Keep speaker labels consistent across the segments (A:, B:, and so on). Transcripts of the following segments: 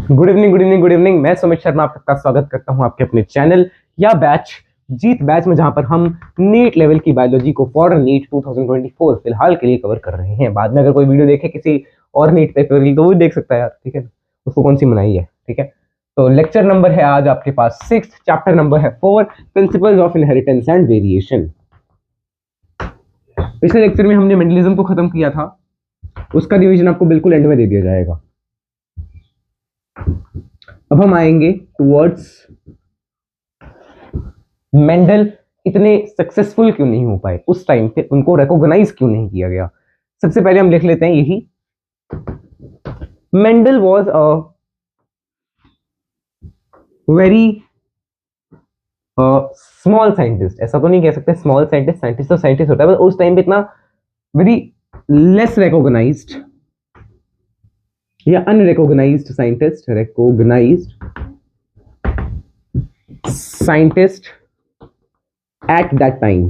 A: Good evening good evening good evening. मैं सुमित शर्मा आपका स्वागत करता हूं आपके अपने चैनल या बैच जीत बैच में, जहां पर हम नीट लेवल की बायोलॉजी को फॉर नीट 2024 फिलहाल के लिए कवर कर रहे हैं। बाद में अगर कोई वीडियो देखे किसी और नीट पेपर की तो वो देख सकता है यार, ठीक है, उसको कौन सी मनाई है, ठीक है। तो लेक्चर नंबर है आज आपके पास 6, चैप्टर नंबर है 4, principles of inheritance and variation. पिछले लेक्चर में हमने मेंडलिज्म को खत्म किया था, उसका रिवीजन आपको बिल्कुल एंड में दे दिया जाएगा। अब हम आएंगे टुवर्ड्स मेंडल इतने सक्सेसफुल क्यों नहीं हो पाए उस टाइम पे, उनको रिकॉग्नाइज क्यों नहीं किया गया। सबसे पहले हम लिख लेते हैं यही, Mendel was a very small scientist. ऐसा तो नहीं कह सकते स्मॉल साइंटिस्ट, साइंटिस्ट तो साइंटिस्ट होता है, पर उस टाइम पे इतना वेरी लेस रिकॉग्नाइज्ड या unrecognised scientist, recognised scientist at that time.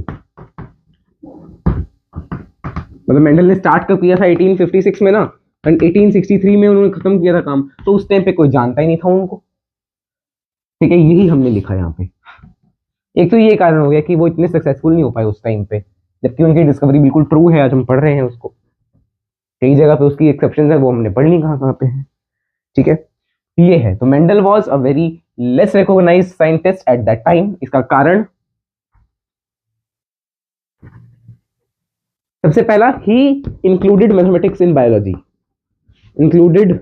A: मतलब मेंडल ने स्टार्ट कब किया था 1856 में ना, एंड 1863 में उन्होंने खत्म किया था काम, तो उस टाइम पे कोई जानता ही नहीं था उनको, ठीक है। यही हमने लिखा यहाँ पे। एक तो ये कारण हो गया कि वो इतने सक्सेसफुल नहीं हो पाए उस टाइम पे, जबकि उनकी डिस्कवरी बिल्कुल ट्रू है, आज हम पढ़ रहे हैं उसको। कई जगह पे उसकी एक्सेप्शंस है, वो हमने पढ़ ली कहाँ कहाँ पे है, ठीक है। ये है, तो Mendel was a very less recognised scientist at that time. इसका कारण सबसे पहला, he included mathematics in biology, included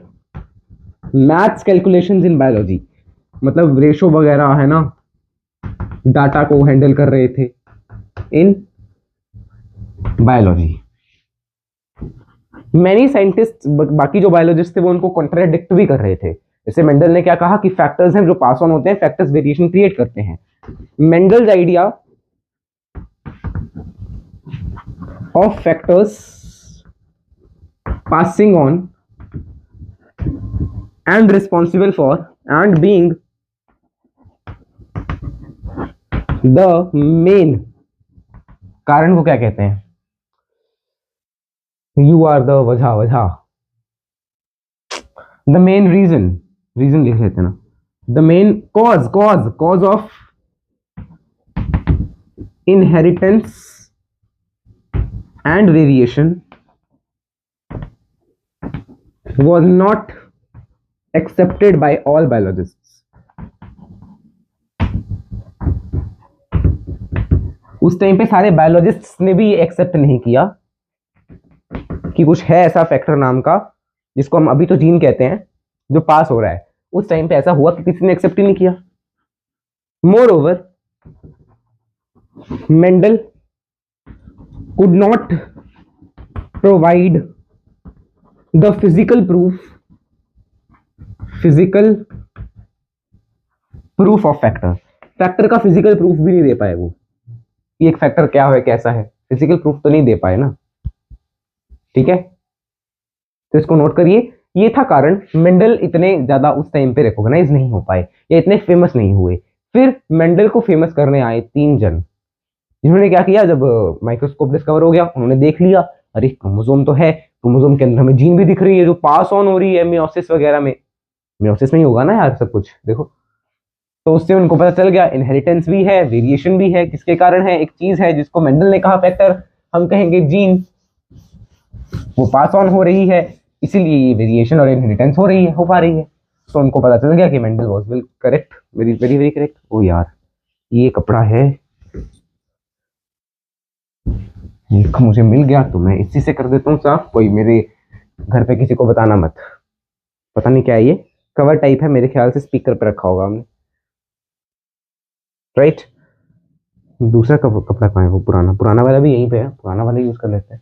A: maths calculations in biology. मतलब रेशो वगैरह है ना, डाटा को हैंडल कर रहे थे इन बायोलॉजी। मैनी साइंटिस्ट, बाकी जो बायोलॉजिस्ट थे वो उनको कॉन्ट्राडिक्ट भी कर रहे थे। जैसे मेंडल ने क्या कहा कि फैक्टर्स हैं जो पास ऑन होते हैं, फैक्टर्स वेरिएशन क्रिएट करते हैं। Mendel's idea of factors passing on and responsible for and being the main, कारण को क्या कहते हैं, यू आर द वजह, वजह द मेन रीजन, रीजन लिख लेते हैं ना, the main cause, cause of inheritance and variation was not accepted by all biologists. उस टाइम पे सारे बायोलॉजिस्ट्स ने भी एक्सेप्ट नहीं किया कि कुछ है ऐसा फैक्टर नाम का, जिसको हम अभी तो जीन कहते हैं, जो पास हो रहा है। उस टाइम पे ऐसा हुआ कि किसी ने एक्सेप्ट ही नहीं किया। More over Mendel could not provide the physical proof of factor। Factor का फिजिकल प्रूफ भी नहीं दे पाए वो, कि एक फैक्टर क्या है कैसा है, फिजिकल प्रूफ तो नहीं दे पाए ना, ठीक है। तो इसको नोट करिए, ये था कारण मेंडल इतने ज्यादा उस टाइम पे रिकॉग्नाइज नहीं हो पाए या इतने फेमस नहीं हुए। फिर मेंडल को फेमस करने आए 3 जन, जिन्होंने क्या किया, जब माइक्रोस्कोप डिस्कवर हो गया, उन्होंने देख लिया अरे क्रोमोसोम तो है, क्रोमोसोम के अंदर हमें जीन भी दिख रही है जो पास ऑन हो रही है मियोसिस वगैरह में, मियोसिस में ही होगा ना यार सब कुछ, देखो। तो उससे उनको पता चल गया इनहेरिटेंस भी है, वेरिएशन भी है। किसके कारण है, एक चीज है जिसको मेंडल ने कहा फैक्टर, हम कहेंगे जीन, वो पास ऑन हो रही है, इसीलिए ये वेरिएशन और इनहेरिटेंस हो रही है, हो पा रही है। तो उनको पता चल गया कि Mendel was well correct, very very very correct. ओ यार ये कपड़ा है, मुझे मिल गया तो मैं इसी से कर देता हूँ साफ, कोई मेरे घर पे किसी को बताना मत। पता नहीं क्या है ये, कवर टाइप है मेरे ख्याल से, स्पीकर पे रखा होगा हमने, राइट। दूसरा कपड़ा कहाँ है, वो पुराना वाला भी यहीं पे है, पुराना वाला यूज कर लेते हैं,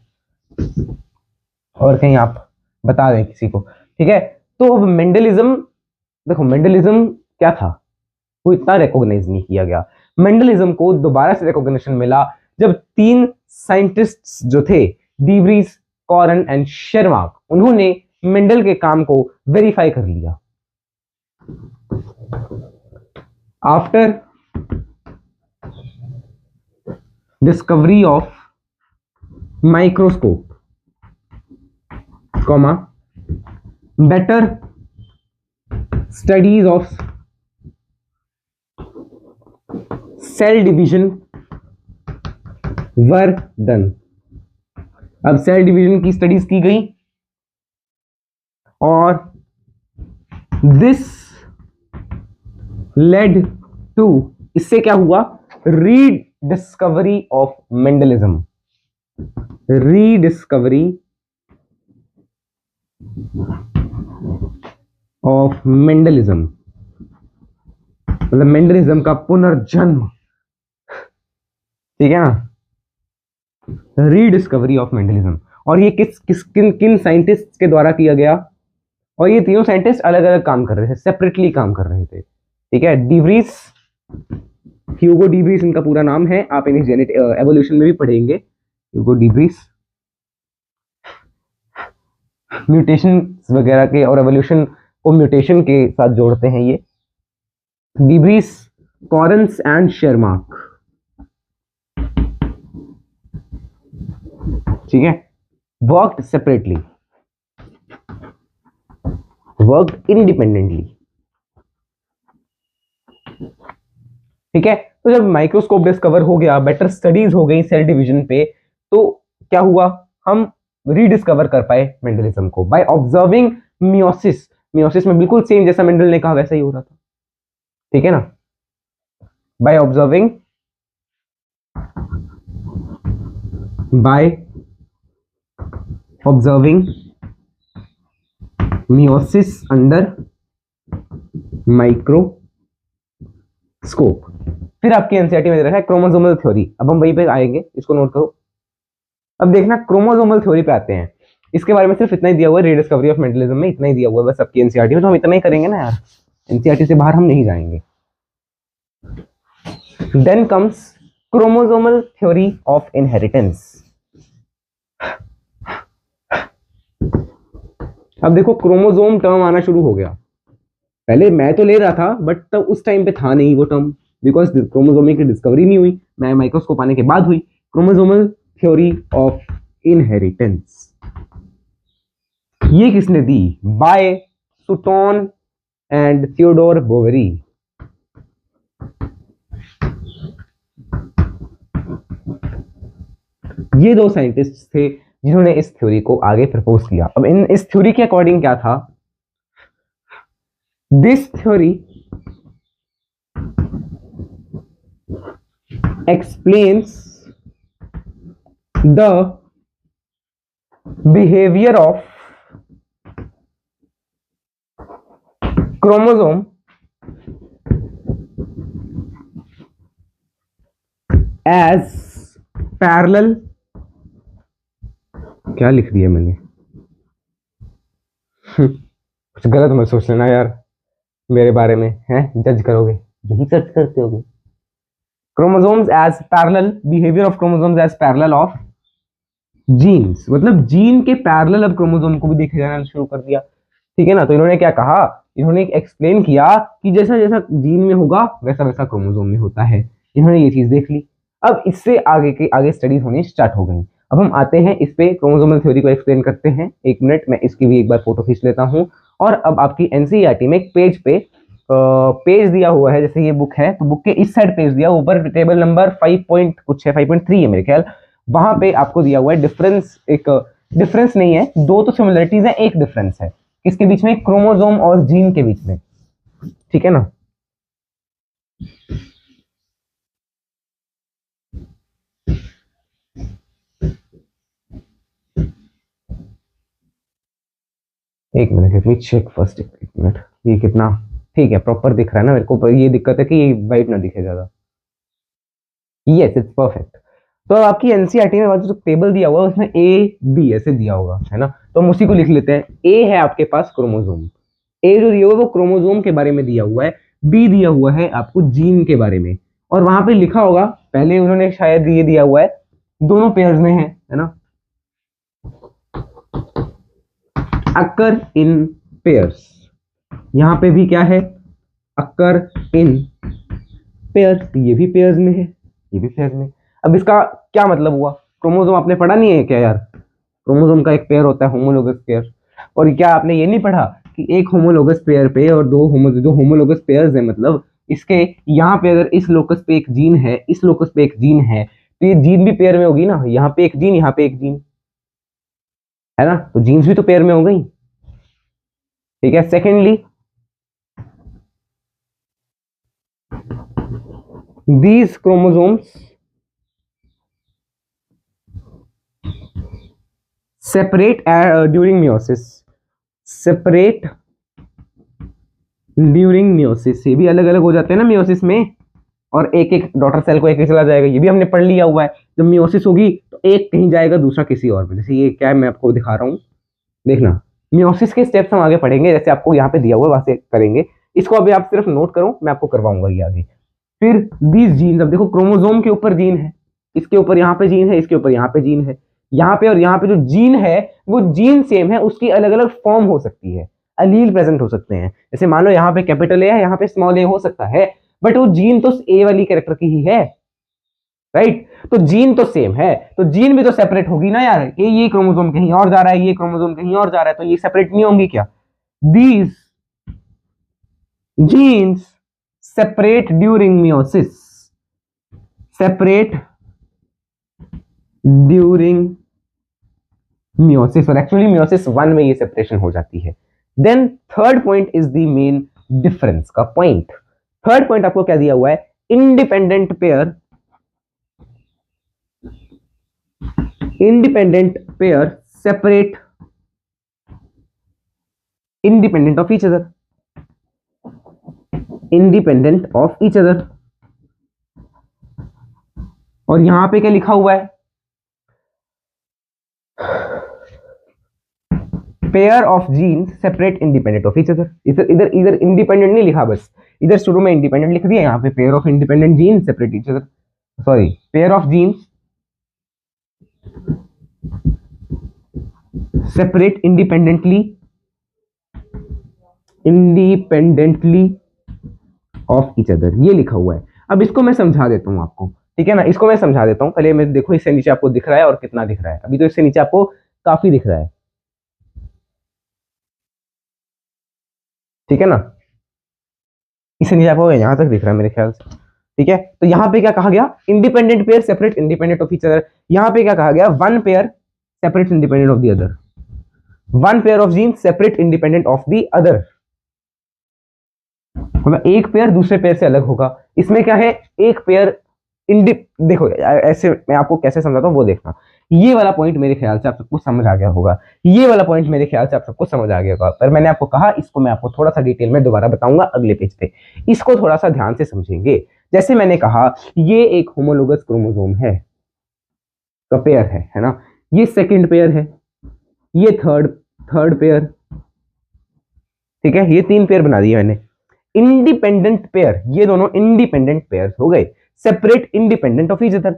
A: और कहीं आप बता दें किसी को, ठीक है। तो मेंडलिज्म, देखो मेंडलिज्म क्या था, वो इतना रिकॉग्नाइज नहीं किया गया। मेंडलिज्म को दोबारा से रिकॉग्निशन मिला जब 3 साइंटिस्ट्स जो थे, डीवरीज, कॉरन एंड शेरमार्क, उन्होंने मेंडल के काम को वेरीफाई कर लिया। After discovery of microscope, comma better studies of cell division were done. अब सेल डिवीजन की स्टडीज की गई और दिस लेड टू, इससे क्या हुआ, rediscovery of Mendelism, rediscovery of Mendelism, मतलब मेंडलिज्म का पुनर्जन्म, ठीक है ना, रीडिस्कवरी ऑफ मेंडलिज्म। और ये किन किन साइंटिस्ट के द्वारा किया गया, और ये तीनों साइंटिस्ट अलग अलग काम कर रहे थे, सेपरेटली काम कर रहे थे, ठीक है। डिवरीज, ह्यूगो डिवरीज इनका पूरा नाम है, आप इन्हें जेनेटिक एवोल्यूशन में भी पढ़ेंगे। ह्यूगो डिवरीज म्यूटेशन वगैरह के और एवोल्यूशन को म्यूटेशन के साथ जोड़ते हैं ये। डिवरीज, कॉरेंस एंड शेरमार्क, ठीक है, वर्कड सेपरेटली, वर्कड इंडिपेंडेंटली, ठीक है। तो जब माइक्रोस्कोप डिस्कवर हो गया, बेटर स्टडीज हो गई सेल डिवीजन पे, तो क्या हुआ, हम रीडिस्कवर कर पाए मेंडलिज्म को बाय ऑब्जर्विंग मियोसिस। मियोसिस में बिल्कुल सेम जैसा मेंडल ने कहा वैसा ही हो रहा था, ठीक है ना, by observing, by observing meiosis under microscope. फिर आपकी एनसीईआरटी में दे रखा है क्रोमोसोमल थ्योरी, अब हम वहीं पे आएंगे, इसको नोट करो। अब देखना क्रोमोसोमल थ्योरी पे आते हैं, इसके बारे में सिर्फ इतना ही दिया हुआ है, रीडिस्कवरी ऑफ मेंडलिज्म में इतना ही दिया हुआ है बस आपकी एनसीईआरटी में, तो हम इतना ही करेंगे ना यार, एनसीईआरटी से बाहर हम नहीं जाएंगे। Then comes chromosomal theory of inheritance. अब देखो क्रोमोसोम टर्म आना शुरू हो गया, पहले मैं तो ले रहा था बट तब उस टाइम पे था नहीं वो टर्म, बिकॉज क्रोमोसोम की डिस्कवरी नहीं हुई, मैं माइक्रोस्कोप आने के बाद हुई। क्रोमोसोमल थ्योरी ऑफ इनहेरिटेंस ये किसने दी, बाय सुटोन एंड थियोडोर बोवेरी। ये दो साइंटिस्ट थे जिन्होंने इस थ्योरी को आगे प्रपोज किया। अब इस थ्योरी के अकॉर्डिंग क्या था, this theory explains the behaviour of chromosome as parallel, क्या लिख दिया मैंने कुछ गलत मत सोच लेना यार मेरे बारे में, हैं जज करोगे, यही सर्च करते होगे। Chromosomes as parallel, behaviour of chromosomes as parallel of genes, मतलब जीन के पैरेलल अब क्रोमोसोम को भी देखा जाना शुरू कर दिया, ठीक है ना। तो इन्होंने क्या कहा, इन्होंने एक्सप्लेन किया कि जैसा जैसा जीन में होगा वैसा वैसा क्रोमोसोम में होता है, इन्होंने ये चीज देख ली। अब इससे आगे स्टडीज होनी स्टार्ट हो गई। अब हम आते हैं इस पे, क्रोमोसोमल थ्योरी को एक्सप्लेन करते हैं। एक मिनट, मैं इसकी भी एक बार फोटो खींच लेता हूं। और अब आपकी एनसीईआरटी में एक पेज पे पेज दिया हुआ है, जैसे ये बुक है तो बुक के इस साइड पेज दिया, ऊपर टेबल नंबर 5 पॉइंट कुछ है, 5.3 है मेरे ख्याल, वहां पे आपको दिया हुआ है डिफरेंस। एक डिफरेंस नहीं है, दो तो सिमिलरिटीज है, एक डिफरेंस है, किसके बीच में, क्रोमोसोम और जीन के बीच में, ठीक है ना। एक minute, let me check first, एक मिनट, ये कितना ठीक है, प्रॉपर दिख रहा है ना मेरे को। ये दिक्कत है कि ये वाइट ना दिखे ज्यादा, यस इट्स परफेक्ट। तो आपकी एनसीईआरटी में जो टेबल दिया हुआ है उसमें ए बी ऐसे दिया होगा, है ना, तो हम उसी को लिख लेते हैं। ए है आपके पास क्रोमोसोम, ए जो दिया हुआ है वो क्रोमोसोम के बारे में दिया हुआ है, बी दिया हुआ है आपको जीन के बारे में, और वहां पे लिखा होगा, पहले उन्होंने शायद ये दिया हुआ है दोनों पेयर्स में है ना, अकर इन पेयर्स, यहां पे भी क्या है, अकर इन पेयर्स, ये भी पेयर्स में है, ये भी पेयर्स में। अब इसका क्या मतलब हुआ, क्रोमोसोम आपने पढ़ा नहीं है क्या यार, क्रोमोसोम का एक पेयर होता है होमोलोगस पेयर, और क्या आपने ये नहीं पढ़ा कि एक होमोलोगस पेयर पे और जो होमोलोगस पेयर्स है, मतलब इसके यहाँ पे अगर इस लोकस पे एक जीन है, इस लोकस पे एक जीन है, तो ये जीन भी पेयर में होगी ना, यहाँ पे एक जीन, यहाँ पे एक जीन है ना, तो जीन्स भी तो पेयर में हो गई। ठीक है। Secondly, these chromosomes separate during meiosis, ये भी अलग अलग हो जाते हैं ना meiosis में, और एक एक डॉटर सेल को एक एक चला जाएगा, ये भी हमने पढ़ लिया हुआ है। जब meiosis होगी तो एक कहीं जाएगा, दूसरा किसी और पे। जैसे ये क्या है, मैं आपको दिखा रहा हूँ, देखना। meiosis के स्टेप्स हम आगे पढ़ेंगे, जैसे आपको यहाँ पे दिया हुआ है वहां से करेंगे। इसको अभी आप सिर्फ नोट करो, मैं आपको करवाऊंगा ये आगे। फिर दीज जीन्स, अब देखो क्रोमोसोम के ऊपर जीन है, इसके ऊपर यहाँ पे जीन है, इसके ऊपर यहाँ पे जीन है, यहाँ पे और यहाँ पे जो जीन है वो जीन सेम है, उसकी अलग अलग फॉर्म हो सकती है, अलील प्रेजेंट हो सकते हैं। जैसे मान लो यहाँ पे कैपिटल ए है, यहाँ पे स्मॉल ए हो सकता है, बट वो जीन तो ए वाली कैरेक्टर की ही है, राइट। तो जीन तो सेम है, तो जीन भी तो सेपरेट होगी ना यार, ये क्रोमोसोम कहीं और जा रहा है, ये क्रोमोसोम कहीं और जा रहा है, तो ये सेपरेट नहीं होंगी क्या? These genes separate during meiosis, और एक्चुअली meiosis 1 में ये सेपरेशन हो जाती है। Then third point is the main difference का पॉइंट। थर्ड पॉइंट आपको क्या दिया हुआ है? Independent pair separate independent of each other, और यहां पे क्या लिखा हुआ है? Pair of genes separate independent of each other. इधर इंडिपेंडेंट नहीं लिखा, बस इधर शुरू में इंडिपेंडेंट लिख दिया, यहाँ पे pair of independent genes separate each other, sorry pair of genes separate independently of each other, ये लिखा हुआ है। अब इसको मैं समझा देता हूं आपको, ठीक है ना, इसको मैं समझा देता हूं। पहले मैं देखो इससे नीचे आपको दिख रहा है और कितना दिख रहा है, अभी तो इससे नीचे आपको काफी दिख रहा है, ठीक है ना, इससे नीचे आपको यहां तक दिख रहा है मेरे ख्याल से, ठीक है। तो यहां पे क्या कहा गया? Independent pair separate independent of each other. यहां पे क्या कहा गया? One pair separate independent of the other, one pair of gene separate independent of the other, मतलब एक पेयर दूसरे पेयर से अलग होगा। इसमें क्या है? एक पेयर देखो ऐसे मैं आपको कैसे समझाता हूँ वो देखना। ये वाला पॉइंट मेरे ख्याल से आप सबको समझ आ गया होगा, ये वाला पॉइंट मेरे ख्याल से आप सबको समझ आ गया होगा, पर मैंने आपको कहा इसको मैं आपको थोड़ा सा डिटेल में दोबारा बताऊंगा अगले पेज पे, इसको थोड़ा सा ध्यान से समझेंगे। जैसे मैंने कहा ये एक होमोलोगस क्रोमोसोम है, तो पेयर है ना, ये सेकेंड पेयर है, ये थर्ड पेयर, ठीक है, ये तीन पेयर बना दिया मैंने। इंडिपेंडेंट पेयर, ये दोनों इंडिपेंडेंट पेयर हो गए, separate independent of each other,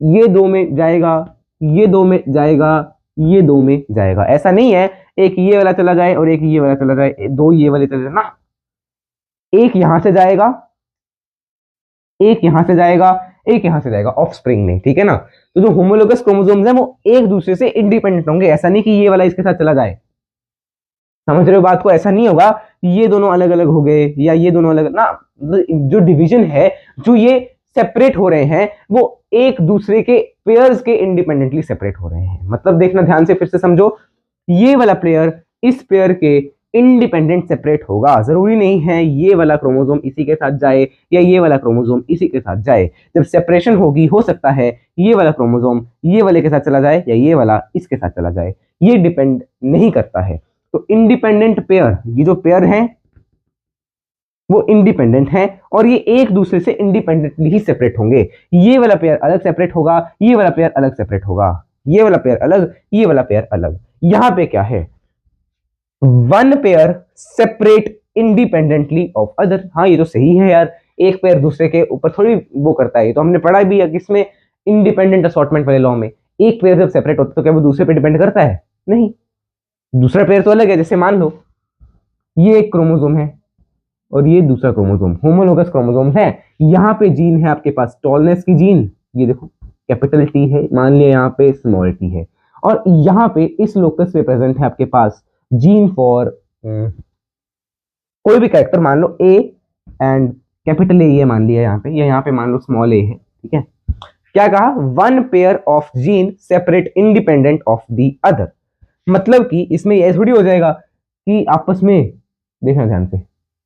A: ये दो में जाएगा, ये दो में जाएगा, ये दो में जाएगा। ऐसा नहीं है एक ये वाला चला जाए और एक ये वाला चला जाए, दो ये वाले चले जाए ना, एक यहां से जाएगा, एक यहां से जाएगा, एक यहां से जाएगा ऑफस्प्रिंग में, ठीक है ना। तो जो होमोलोगस क्रोमोसोम्स हैं वो एक दूसरे से इंडिपेंडेंट होंगे, ऐसा नहीं कि ये वाला इसके साथ चला जाए, समझ रहे हो बात को? ऐसा नहीं होगा ये दोनों अलग अलग हो गए या ये दोनों अलग ना, जो डिवीजन है, जो ये सेपरेट हो रहे हैं वो एक दूसरे के पेयर्स के इंडिपेंडेंटली सेपरेट हो रहे हैं। मतलब देखना ध्यान से, फिर से समझो, ये वाला पेयर इस पेयर के इंडिपेंडेंट सेपरेट होगा, जरूरी नहीं है ये वाला क्रोमोसोम इसी के साथ जाए या ये वाला क्रोमोसोम इसी के साथ जाए। जब सेपरेशन होगी हो सकता है ये वाला क्रोमोसोम ये वाले के साथ चला जाए या ये वाला इसके साथ चला जाए, ये डिपेंड नहीं करता है। तो इंडिपेंडेंट पेयर, ये जो पेयर है वो इंडिपेंडेंट है और ये एक दूसरे से इंडिपेंडेंटली ही सेपरेट होंगे। ये वाला पेयर अलग सेपरेट होगा, ये वाला पेयर अलग सेपरेट होगा, ये वाला पेयर अलग, ये वाला पेयर अलग। यहां पे क्या है? One pair separate independently of other. हाँ ये तो सही है यार, एक पेयर दूसरे के ऊपर थोड़ी वो करता है, तो हमने पढ़ा भी है किसमें, इंडिपेंडेंट असॉर्टमेंट वाले लॉ में। एक पेयर जब सेपरेट होता है तो क्या वो दूसरे पे डिपेंड करता है? नहीं, दूसरा पेयर तो अलग है। जैसे मान लो ये एक क्रोमोसोम है और ये दूसरा क्रोमोसोम, होमोलोगस क्रोमोसोम है। यहाँ पे जीन है आपके पास टॉलनेस की जीन, ये देखो कैपिटल टी है, मान लिया यहाँ पे स्मॉल टी है, और यहाँ पे इस लोकस पे प्रेजेंट है आपके पास जीन फॉर कोई भी कैरेक्टर मान लो ए एंड कैपिटल ए ये मान लिया यहाँ पे, या यहाँ पे मान लो स्मॉल ए है, ठीक है। क्या कहा, one pair of gene separate independent of the other. मतलब कि इसमें ये थोड़ी हो जाएगा कि आपस में, देखना ध्यान से,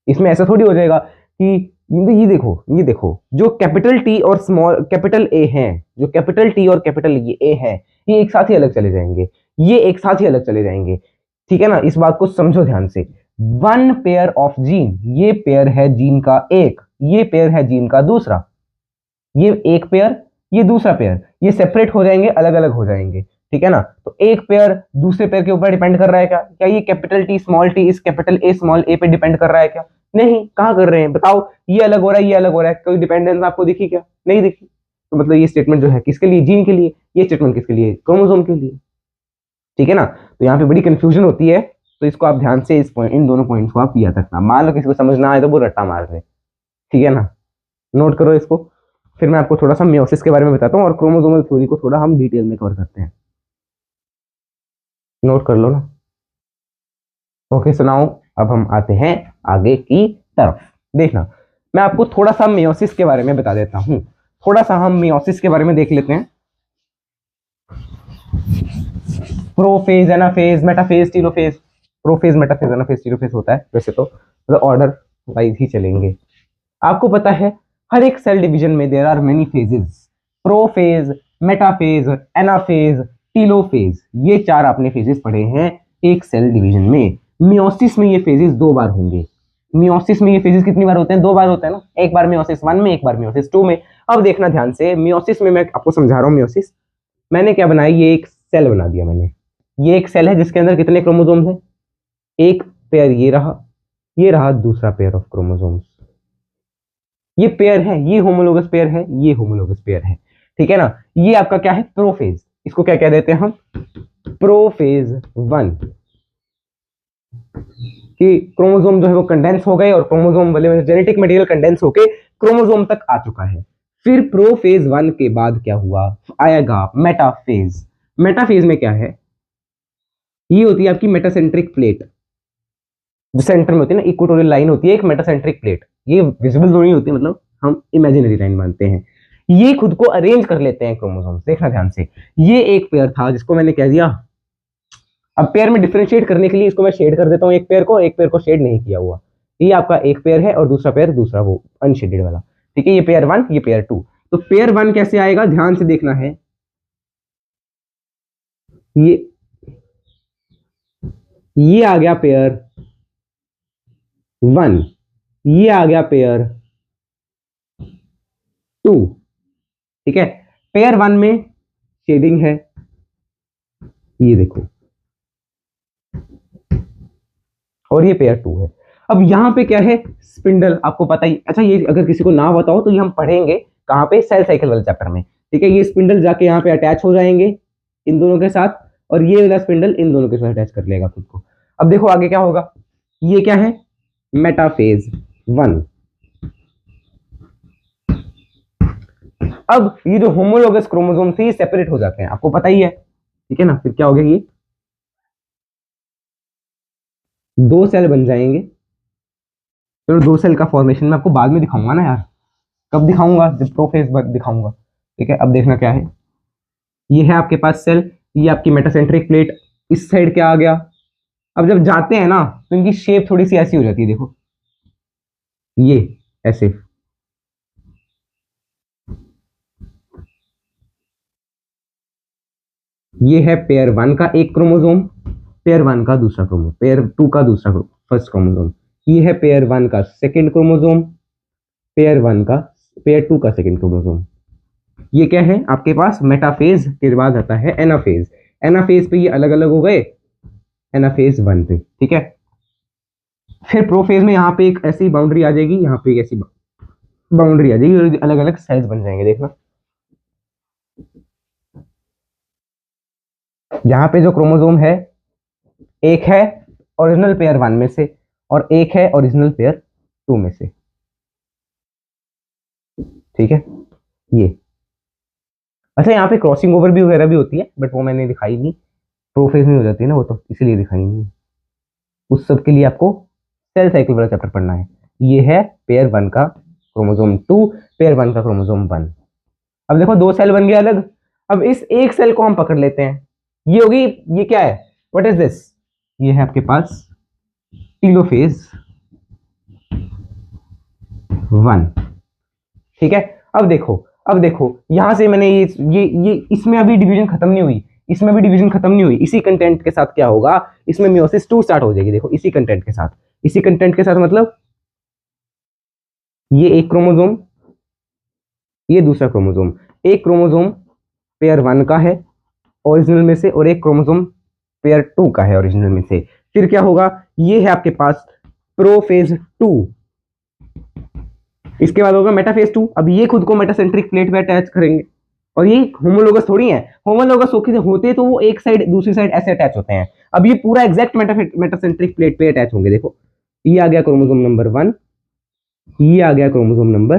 A: इसमें ऐसा थोड़ी हो जाएगा कि ये देखो जो कैपिटल टी और स्मॉल कैपिटल ए है, जो कैपिटल टी और कैपिटल ए है, ये एक साथ ही अलग चले जाएंगे, ये एक साथ ही अलग चले जाएंगे, ठीक है ना। इस बात को समझो ध्यान से। वन पेयर ऑफ जीन, ये पेयर है जीन का एक, ये पेयर है जीन का दूसरा, ये एक पेयर, ये दूसरा पेयर, ये सेपरेट हो जाएंगे, अलग अलग हो जाएंगे, ठीक है ना। तो एक पेयर दूसरे पेयर के ऊपर डिपेंड कर रहा है क्या? क्या ये कैपिटल टी स्मॉल टी इस कैपिटल ए स्मॉल ए पे डिपेंड कर रहा है क्या? नहीं, कहां कर रहे हैं बताओ। ये अलग हो रहा है, ये अलग हो रहा है, कोई डिपेंडेंस आपको दिखी क्या? नहीं दिखी। तो मतलब ये स्टेटमेंट जो है किसके लिए? जीन के लिए। ये स्टेटमेंट किसके लिए? क्रोमोसोम के लिए, ठीक है ना। तो यहाँ पे बड़ी कंफ्यूजन होती है, तो इसको आप ध्यान से इस पॉइंट, इन दोनों पॉइंट्स को आप याद रखना। मान लो किसी को समझ ना आए तो वो रट्टा मार दे, ठीक है ना, नोट करो इसको। फिर मैं आपको थोड़ा सा मियोसिस के बारे में बताता हूँ और क्रोमोसोमल थ्योरी को थोड़ा हम डिटेल में कवर करते हैं। नोट कर लो ना। ओके सुनाओ। अब हम आते हैं आगे की तरफ। देखना, मैं आपको थोड़ा सा मियोसिस के बारे में बता देता हूँ। थोड़ा सा हम मियोसिस के बारे में देख लेते हैं। Prophase, anaphase, metaphase, telophase. Prophase, metaphase, anaphase, telophase होता है वैसे तो, मतलब ऑर्डर वाइज ही चलेंगे। आपको पता है हर एक सेल डिवीजन में there are many phases. Prophase, metaphase, anaphase, telophase, ये चार आपने फेजेस पढ़े हैं एक सेल डिवीजन में। मियोसिस में ये फेजेस दो बार होंगे। मियोसिस में ये फेजेस कितनी बार होते हैं? दो बार होते हैं ना। एक बार मियोसिस 1 में, एक बार मियोसिस 2 में। अब देखना ध्यान से, मियोसिस में मैं आपको समझा रहा हूँ। मियोसिस मैंने क्या बनाया, ये एक सेल बना दिया मैंने। ये एक सेल है जिसके अंदर कितने क्रोमोसोम्स हैं? एक पेयर ये रहा दूसरा पेयर ऑफ क्रोमोसोम्स। ये पेयर है, ये होमोलोगस पेयर है, ये होमोलोगस पेयर है, ठीक है ना। ये आपका क्या है? प्रोफेज। इसको क्या कह देते हैं हम? प्रोफेज 1। कि क्रोमोसोम जो है वो कंडेंस हो गए और क्रोमोसोम वाले जेनेटिक मटेरियल कंडेंस होके क्रोमोसोम तक आ चुका है। फिर प्रोफेज 1 के बाद क्या हुआ? आएगा मेटाफेज। मेटाफेज में क्या है? ये होती है आपकी मेटासेंट्रिक प्लेट, जो सेंटर में होती है ना, इक्वेटोरियल लाइन होती है एक मेटासेंट्रिक प्लेट। ये विजिबल तो नहीं होती, मतलब हम इमेजिनरी लाइन मानते हैं। ये खुद को अरेंज कर लेते हैं क्रोमोसोम्स। देखना ध्यान से, ये एक पेयर था जिसको मैंने कह दिया। अब पेयर में डिफरेंशिएट करने के लिए इसको मैं शेड कर देता हूँ, एक पेयर को शेड नहीं किया हुआ। ये आपका एक पेयर है और दूसरा पेयर दूसरा वो अनशेडेड वाला, ठीक है। ये पेयर 1, ये पेयर 2। तो पेयर 1 कैसे आएगा? ध्यान से देखना है। ये आ गया पेयर 1, ये आ गया पेयर 2, ठीक है। पेयर 1 में शेडिंग है, ये देखो, और ये पेयर 2 है। अब यहां पे क्या है? स्पिंडल, आपको पता ही। अच्छा, ये अगर किसी को ना बताओ तो ये हम पढ़ेंगे कहां पे? सेल साइकिल वाले चैप्टर में, ठीक है। ये स्पिंडल जाके यहाँ पे अटैच हो जाएंगे इन दोनों के साथ, और ये वाला स्पिंडल इन दोनों के साथ अटैच कर लेगा खुद को। अब देखो आगे क्या होगा। ये क्या है? मेटाफेज 1। अब ये जो होमोलोगस क्रोमोसोम से सेपरेट हो जाते हैं, आपको पता ही है, ठीक है ना। फिर क्या हो गया? ये दो सेल बन जाएंगे। चलो, दो सेल का फॉर्मेशन मैं आपको बाद में दिखाऊंगा ना यार। कब दिखाऊंगा? जब प्रोफेज दिखाऊंगा, ठीक है। अब देखना क्या है, ये है आपके पास सेल, ये आपकी मेटासेंट्रिक प्लेट, इस साइड क्या आ गया। अब जब जाते हैं ना तो इनकी शेप थोड़ी सी ऐसी हो जाती है, देखो ये ऐसे। ये है पेयर 1 का एक क्रोमोसोम, पेयर 1 का दूसरा क्रोमोसोम, पेयर 2 का दूसरा फर्स्ट क्रोमोसोम। ये है पेयर 1 का सेकंड क्रोमोसोम, पेयर 2 का सेकंड क्रोमोसोम। ये क्या है आपके पास? मेटाफेज के बाद आता है एनाफेज। एनाफेज पे ये अलग अलग हो गए, एनाफेज 1 पे, ठीक है। फिर प्रोफेज में यहाँ पे एक ऐसी बाउंड्री आ जाएगी, यहाँ पे एक ऐसी बाउंड्री आ जाएगी और अलग अलग सेल्स बन जाएंगे। देखना, यहाँ पे जो क्रोमोसोम है, एक है ओरिजिनल पेयर 1 में से और एक है ओरिजिनल पेयर 2 में से, ठीक है। ये अच्छा, यहाँ पे क्रॉसिंग ओवर भी वगैरह भी होती है, बट वो मैंने दिखाई नहीं। प्रोफेज में हो जाती है ना वो, तो इसीलिए दिखाई नहीं। उस सब के लिए आपको सेल साइकिल वाला चैप्टर पढ़ना है। ये है पेयर 1 का क्रोमोसोम 2, पेयर 1 का क्रोमोसोम 1। अब देखो दो सेल बन गए अलग। अब इस एक सेल को हम पकड़ लेते हैं, ये होगी, ये क्या है, व्हाट इज दिस, ये है आपके पास टीलोफेज 1। ठीक है, अब देखो यहां से मैंने ये इसमें अभी डिवीजन खत्म नहीं हुई, इसमें भी डिवीजन खत्म नहीं हुई। इसी कंटेंट के साथ क्या होगा, इसमें मियोसिस 2 स्टार्ट हो जाएगी। देखो इसी कंटेंट के साथ, इसी कंटेंट के साथ मतलब ये एक क्रोमोसोम, ये दूसरा क्रोमोसोम, एक क्रोमोसोम पेयर 1 का है ओरिजिनल में से, और एक क्रोमोसोम पेयर 2 का है ओरिजिनल में से। फिर क्या होगा, ये है आपके पास प्रोफेज 2, इसके बाद होगा मेटाफेज 2। अब ये खुद को मेटासेंट्रिक प्लेट पे अटैच करेंगे, और ये होमोलोगस थोड़ी है, होमोलोगस होते तो वो एक साइड दूसरी साइड ऐसे अटैच होते हैं। अब ये पूरा एग्जैक्ट मेटासेंट्रिक प्लेट पे अटैच होंगे। देखो ये आ गया क्रोमोसोम नंबर 1, ये आ गया क्रोमोसोम नंबर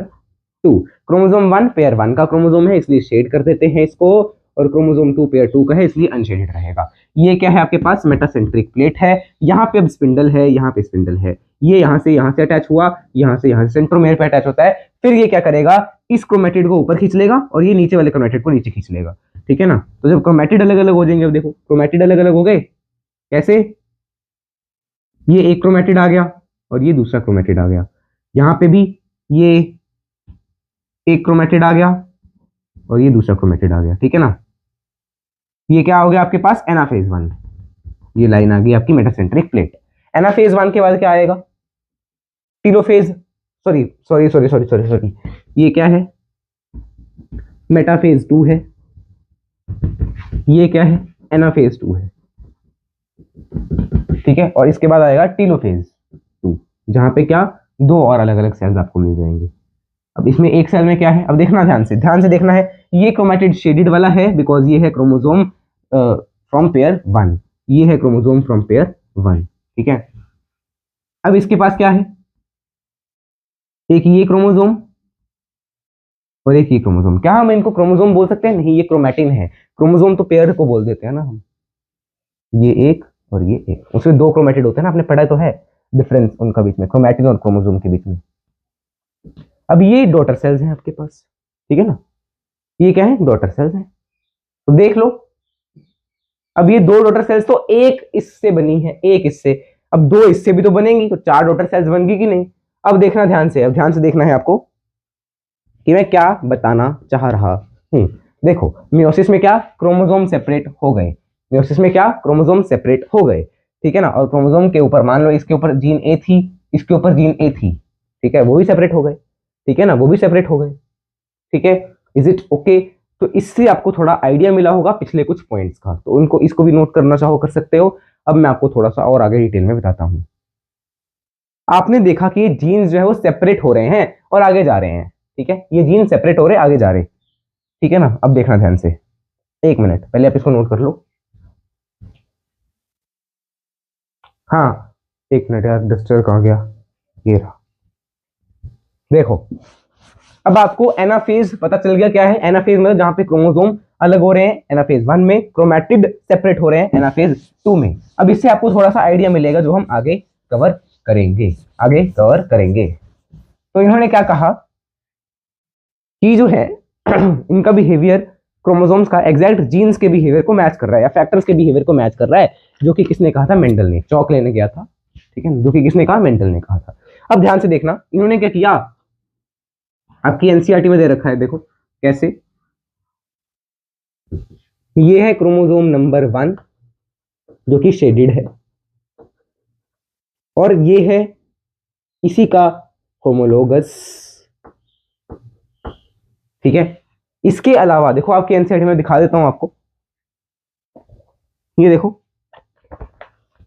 A: 2। क्रोमोसोम 1 पेयर 1 का क्रोमोसोम है इसलिए शेड कर देते हैं इसको, और क्रोमोसोम 2 पेयर 2 का है इसलिए अनशेडेड रहेगा। ये क्या है आपके पास मेटासेंट्रिक प्लेट है, यहाँ पे अब स्पिंडल है, यहाँ पे स्पिंडल है, ये यहाँ से अटैच हुआ, यहाँ से सेंट्रोमेयर पे अटैच होता है। फिर ये क्या करेगा, इस क्रोमेटिड को ऊपर खींच लेगा और ये नीचे वाले क्रोमेटिड को नीचे खींच लेगा। ठीक है ना, तो जब क्रोमेटिड अलग अलग हो जाएंगे, अब देखो क्रोमेटिड अलग अलग हो गए कैसे, ये एक क्रोमेटिड आ गया और ये दूसरा क्रोमेटिड आ गया, यहाँ पे भी ये एक क्रोमेटिड आ गया और ये दूसरा क्रोमेटिड आ गया। ठीक है ना, ये क्या हो गया आपके पास एनाफेज 1, ये लाइन आ गई आपकी मेटासेंट्रिक प्लेट। एनाफेज 1 के बाद क्या आएगा, टीलोफेज, सॉरी, ये क्या है, मेटाफेज 2 है, ये क्या है, एनाफेज 2 है। ठीक है, और इसके बाद आएगा टीलोफेज 2, जहां पे क्या दो और अलग अलग सेल्स आपको मिल जाएंगे। अब इसमें एक सेल में क्या है, अब देखना ध्यान से देखना है, ये क्रोमेटिड शेडेड वाला है बिकॉज ये है क्रोमोसोम फ्रॉम पेयर 1, ये है क्रोमोसोम फ्रॉम पेयर 1। ठीक है, अब इसके पास क्या है, एक ये क्रोमोसोम और एक ये क्रोमोसोम। क्या हम इनको क्रोमोसोम बोल सकते हैं, नहीं, ये क्रोमैटिन है, क्रोमोसोम तो पेयर को बोल देते हैं ना हम, ये एक और ये एक, उसमें दो क्रोमेटिड होते हैं ना, आपने पढ़ा तो है डिफरेंस उनका बीच में, क्रोमैटिन और क्रोमोसोम के बीच में। अब ये डॉटर सेल्स हैं आपके पास, ठीक है ना, ये क्या है, डॉटर सेल्स हैं। तो देख लो, अब ये दो डॉटर सेल्स तो एक इससे बनी है, एक इससे, अब दो इससे भी तो बनेंगी, तो चार डॉटर सेल्स बन गई कि नहीं। अब देखना ध्यान से, अब ध्यान से देखना है आपको कि मैं क्या बताना चाह रहा हूं। देखो मियोसिस में क्या क्रोमोसोम सेपरेट हो गए, मियोसिस में क्या क्रोमोसोम सेपरेट हो गए, ठीक है ना, और क्रोमोसोम के ऊपर मान लो इसके ऊपर जीन ए थी, इसके ऊपर जीन ए थी, ठीक है, वो भी सेपरेट हो गए, ठीक है ना, वो भी सेपरेट हो गए। ठीक है, इज इट ओके। तो इससे आपको थोड़ा आइडिया मिला होगा पिछले कुछ पॉइंट्स का, तो उनको इसको भी नोट करना चाहो कर सकते हो। अब मैं आपको थोड़ा सा और आगे डिटेल में बताता हूं। आपने देखा कि ये जीन्स जो है वो सेपरेट हो रहे हैं और आगे जा रहे हैं, ठीक है, ये जीन सेपरेट हो रहे आगे जा रहे, ठीक है ना। अब देखना ध्यान से, एक मिनट पहले आप इसको नोट कर लो। हाँ एक मिनट यार, डस्टर कहाँ गया, ये रहा। देखो अब आपको एनाफेज पता चल गया क्या है, एनाफेज मतलब जहां पे क्रोमोसोम अलग हो रहे हैं, एनाफेज 1 में क्रोमैटिड सेपरेट हो रहे हैं एनाफेज 2 में। अब इससे आपको थोड़ा सा आइडिया मिलेगा जो हम आगे कवर करेंगे। तो इन्होंने क्या कहा कि जो है इनका बिहेवियर क्रोमोसोम्स का एग्जैक्ट जीन्स के बिहेवियर को मैच कर रहा है या फैक्टर्स के बिहेवियर को मैच कर रहा है, जो कि किसने कहा था, मेंडल ने, चौक लेने गया था, ठीक है, जो कि किसने कहा, मेंडल ने कहा था। अब ध्यान से देखना इन्होंने क्या किया, आपकी एनसीईआरटी में दे रखा है, देखो कैसे, ये है क्रोमोसोम नंबर 1 जो कि शेडेड है, और ये है इसी का होमोलोगस, ठीक है। इसके अलावा देखो आपकी एनसीईआरटी में दिखा देता हूं आपको, ये देखो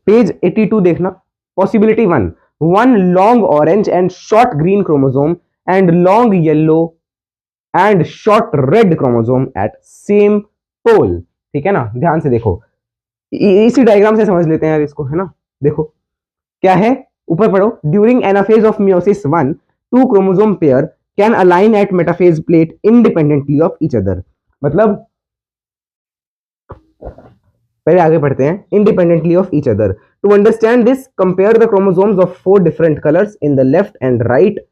A: पेज 82 देखना, possibility 1 long orange and short green chromosome and long yellow and short red chromosome at same pole, ठीक है ना। ध्यान से देखो, इसी डायग्राम से समझ लेते हैं यार इसको, है ना। देखो क्या है, ऊपर पढ़ो, during anaphase of meiosis 1 two chromosome pair can align at metaphase plate independently of each other. मतलब पहले आगे बढ़ते हैं। Independently of each other, to understand this compare the chromosomes of 4 different colours in the left and right.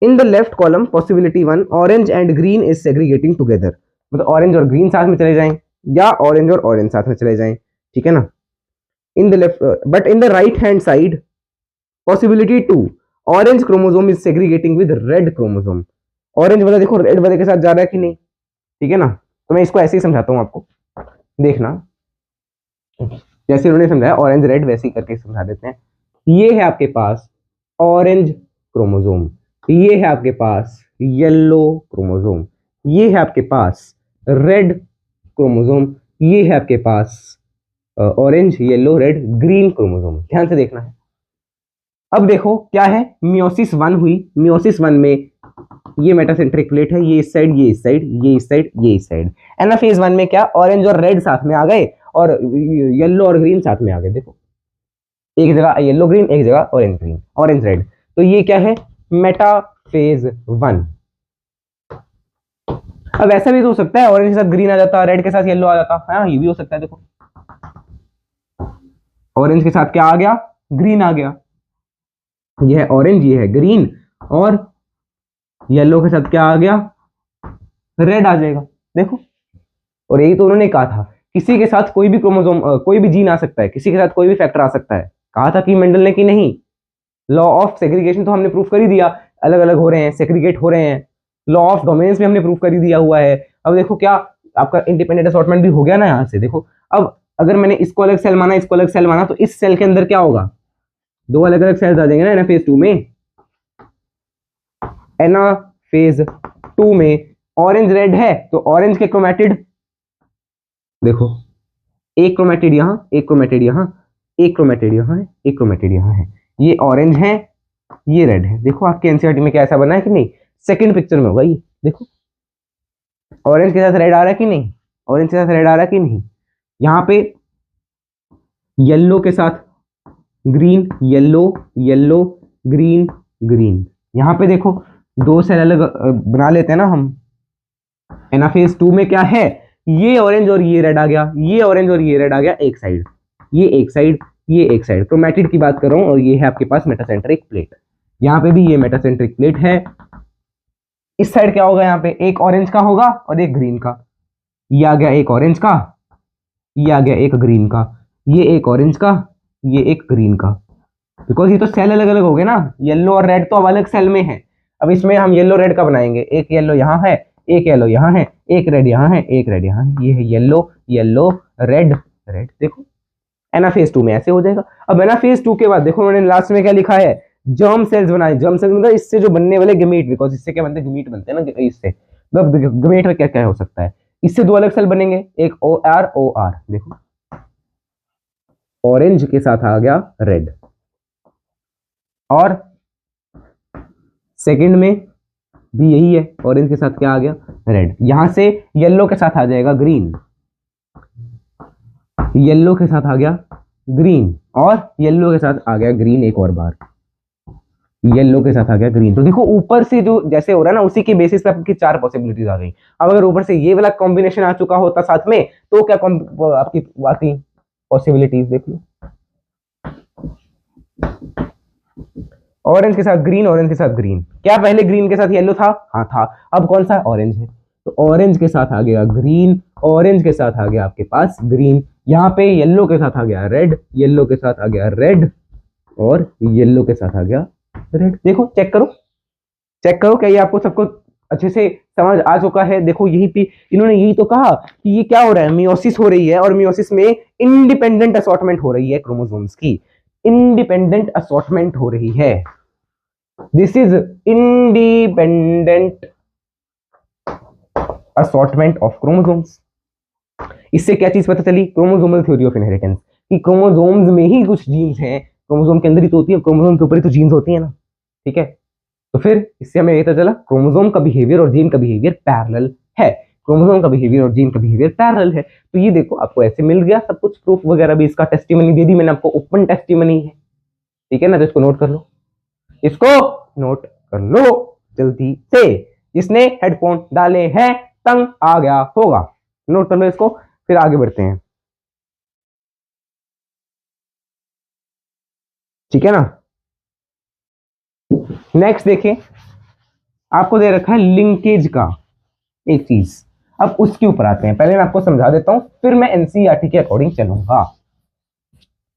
A: In the left column possibility 1, orange and green is segregating together, मतलब orange और green साथ में चले जाएं या orange और orange साथ में चले जाएं, ठीक है ना। इन the left, but in the right hand side possibility 2, orange chromosome is segregating with red chromosome. Orange वाला देखो रेड वाले के साथ जा रहा है कि नहीं, ठीक है ना। तो मैं इसको ऐसे ही समझाता हूं आपको, देखना जैसे उन्होंने समझाया ऑरेंज रेड वैसे ही करके समझा देते हैं। ये है आपके पास ऑरेंज क्रोमोसोम, ये है आपके पास येलो क्रोमोसोम, ये है आपके पास रेड क्रोमोसोम, ये है आपके पास orange yellow red green chromosome. ध्यान से देखना है। अब देखो क्या है, मियोसिस 1 हुई, मियोसिस 1 में ये मेटासेंट्रिक प्लेट है, ये इस साइड, ये इस साइड, ये इस साइड, ये इस साइड। एनाफेज 1 में क्या, ऑरेंज और रेड साथ में आ गए और येलो और ग्रीन साथ में आ गए। देखो एक जगह येलो ग्रीन, एक जगह ऑरेंज ग्रीन, ऑरेंज रेड। तो ये क्या है, मेटाफेज 1। अब ऐसा भी तो हो सकता है ऑरेंज के साथ ग्रीन आ जाता, रेड के साथ येलो आ जाता, हाँ ये भी हो सकता है। देखो ऑरेंज के साथ क्या आ गया, ग्रीन आ गया, ये है ऑरेंज, ये है ग्रीन, और येलो के साथ क्या आ गया, रेड आ जाएगा। देखो, और यही तो उन्होंने कहा था, किसी के साथ कोई भी क्रोमोसोम कोई भी जीन आ सकता है, किसी के साथ कोई भी फैक्टर आ सकता है। कहा था कि मेंडल ने कि नहीं, लॉ ऑफ सेग्रीगेशन तो हमने प्रूफ कर ही दिया, अलग अलग हो रहे हैं, सेग्रीगेट हो रहे हैं। लॉ ऑफ डोमिनेंस भी हमने प्रूफ कर ही दिया हुआ है। अब देखो क्या आपका इंडिपेंडेंट असॉर्टमेंट भी हो गया ना यहाँ से। देखो अब अगर मैंने इसको अलग सेल माना, इसको अलग सेल माना, तो इस सेल के अंदर क्या होगा, दो अलग अलग सेल्स आ जाएंगे ना एनाफेज 2 में। एनाफेज 2 में ऑरेंज रेड है तो ऑरेंज के क्रोमैटिड, देखो एक क्रोमैटिड यहां, एक क्रोमैटिड यहां, एक क्रोमैटिड यहां है, एक क्रोमैटिड यहां है। ये ऑरेंज है, ये रेड है। देखो आपके एनसीईआरटी में क्या ऐसा बना है कि नहीं, सेकंड पिक्चर में होगा ये। देखो ऑरेंज के साथ रेड आ रहा है कि नहीं, ऑरेंज के साथ रेड आ रहा है कि नहीं। यहाँ पे येलो के साथ green, yellow yellow, green green. यहाँ पे देखो दो सेल अलग बना लेते हैं ना हम। एनाफेज 2 में क्या है, ये ऑरेंज और ये रेड आ गया, ये ऑरेंज और ये रेड आ गया एक साइड, ये एक साइड, ये एक साइड। क्रोमैटिड की बात कर रहा हूं, और ये है आपके पास मेटासेंट्रिक प्लेट। यहाँ पे भी ये मेटासेंट्रिक प्लेट है। इस साइड क्या होगा, यहाँ पे एक ऑरेंज का होगा और एक ग्रीन का। ये आ गया एक ऑरेंज का, ये आ गया एक ग्रीन का, ये एक ऑरेंज का, ये एक ग्रीन का। बिकॉज ये तो सेल अलग अलग हो गए ना, येलो और रेड तो अब अलग सेल में है। अब इसमें हम येलो रेड का बनाएंगे, एक येलो यहाँ है, एक येलो यहाँ है, एक रेड यहाँ है, एक रेड यहाँ है। ये है येलो येलो रेड रेड। देखो एनाफेज 2 में ऐसे हो जाएगा। अब एनाफेज 2 के बाद देखो उन्होंने लास्ट में क्या लिखा है, जर्म सेल्स बनाए। जर्म सेल्स मतलब इससे जो बनने वाले गमीट, बिकॉज इससे क्या बनते हैं, गमीट बनते हैं ना इससे। मतलब गमीट में क्या क्या हो सकता है, इससे दो अलग सेल बनेंगे, एक ओ आर। देखो ऑरेंज के साथ आ गया रेड, और सेकंड में भी यही है, ऑरेंज के साथ क्या आ गया, रेड। यहां से येलो के साथ आ जाएगा ग्रीन, येलो के साथ आ गया ग्रीन, और येलो के साथ आ गया ग्रीन एक और बार, येलो के साथ आ गया ग्रीन। तो देखो ऊपर से जो जैसे हो रहा है ना, उसी के बेसिस पे आपकी चार पॉसिबिलिटीज आ गई। अब अगर ऊपर से ये वाला कॉम्बिनेशन आ चुका होता साथ में, तो क्या आपकी बाकी पॉसिबिलिटीज देख लो। ऑरेंज के साथ ग्रीन, ऑरेंज के साथ ग्रीन, क्या पहले ग्रीन के साथ येलो था, हाँ था। अब कौन सा ऑरेंज है, तो ऑरेंज के साथ आ गया ग्रीन, ऑरेंज के साथ आ गया आपके पास ग्रीन। यहाँ पे येलो के साथ आ गया रेड, येलो के साथ आ गया रेड, और येलो के साथ आ गया रेड। देखो चेक करो, चेक करो क्या ये आपको सबको अच्छे से समझ आ चुका है। देखो यही पे इन्होंने यही तो कहा कि ये क्या हो रहा है, मियोसिस हो रही है, और मियोसिस में इंडिपेंडेंट असॉर्टमेंट हो रही है क्रोमोसोम्स की, इंडिपेंडेंट असॉर्टमेंट हो रही है। This is independent assortment of chromosomes. इससे क्या चीज पता चली, क्रोमोसोमल थ्योरी ऑफ इनहेरिटेंस, कि क्रोमोसोम्स में ही कुछ जीन्स हैं, क्रोमोसोम के अंदर ही तो होती है, क्रोमोसोम के ऊपर ही तो जीन्स होती है ना, ठीक है। तो फिर इससे हमें ये पता चला क्रोमोसोम का बिहेवियर और जीन का बिहेवियर पैरेलल है, क्रोमोसोम का बिहेवियर और जीन का बिहेवियर पैरेलल है। तो ये देखो आपको ऐसे मिल गया सब कुछ, प्रूफ वगैरह भी, इसका टेस्टिमनी दे दी मैंने आपको, ओपन टेस्टिमनी है, ठीक है ना। तो इसको नोट कर लो, इसको नोट कर लो जल्दी से। जिसने हेडफोन डाले हैं तंग आ गया होगा, नोट कर लो इसको, फिर आगे बढ़ते हैं। ठीक है ना। नेक्स्ट देखें, आपको दे रखा है लिंकेज का एक चीज। अब उसके ऊपर आते हैं, पहले मैं आपको समझा देता हूं, फिर मैं एनसीईआरटी के अकॉर्डिंग चलूंगा।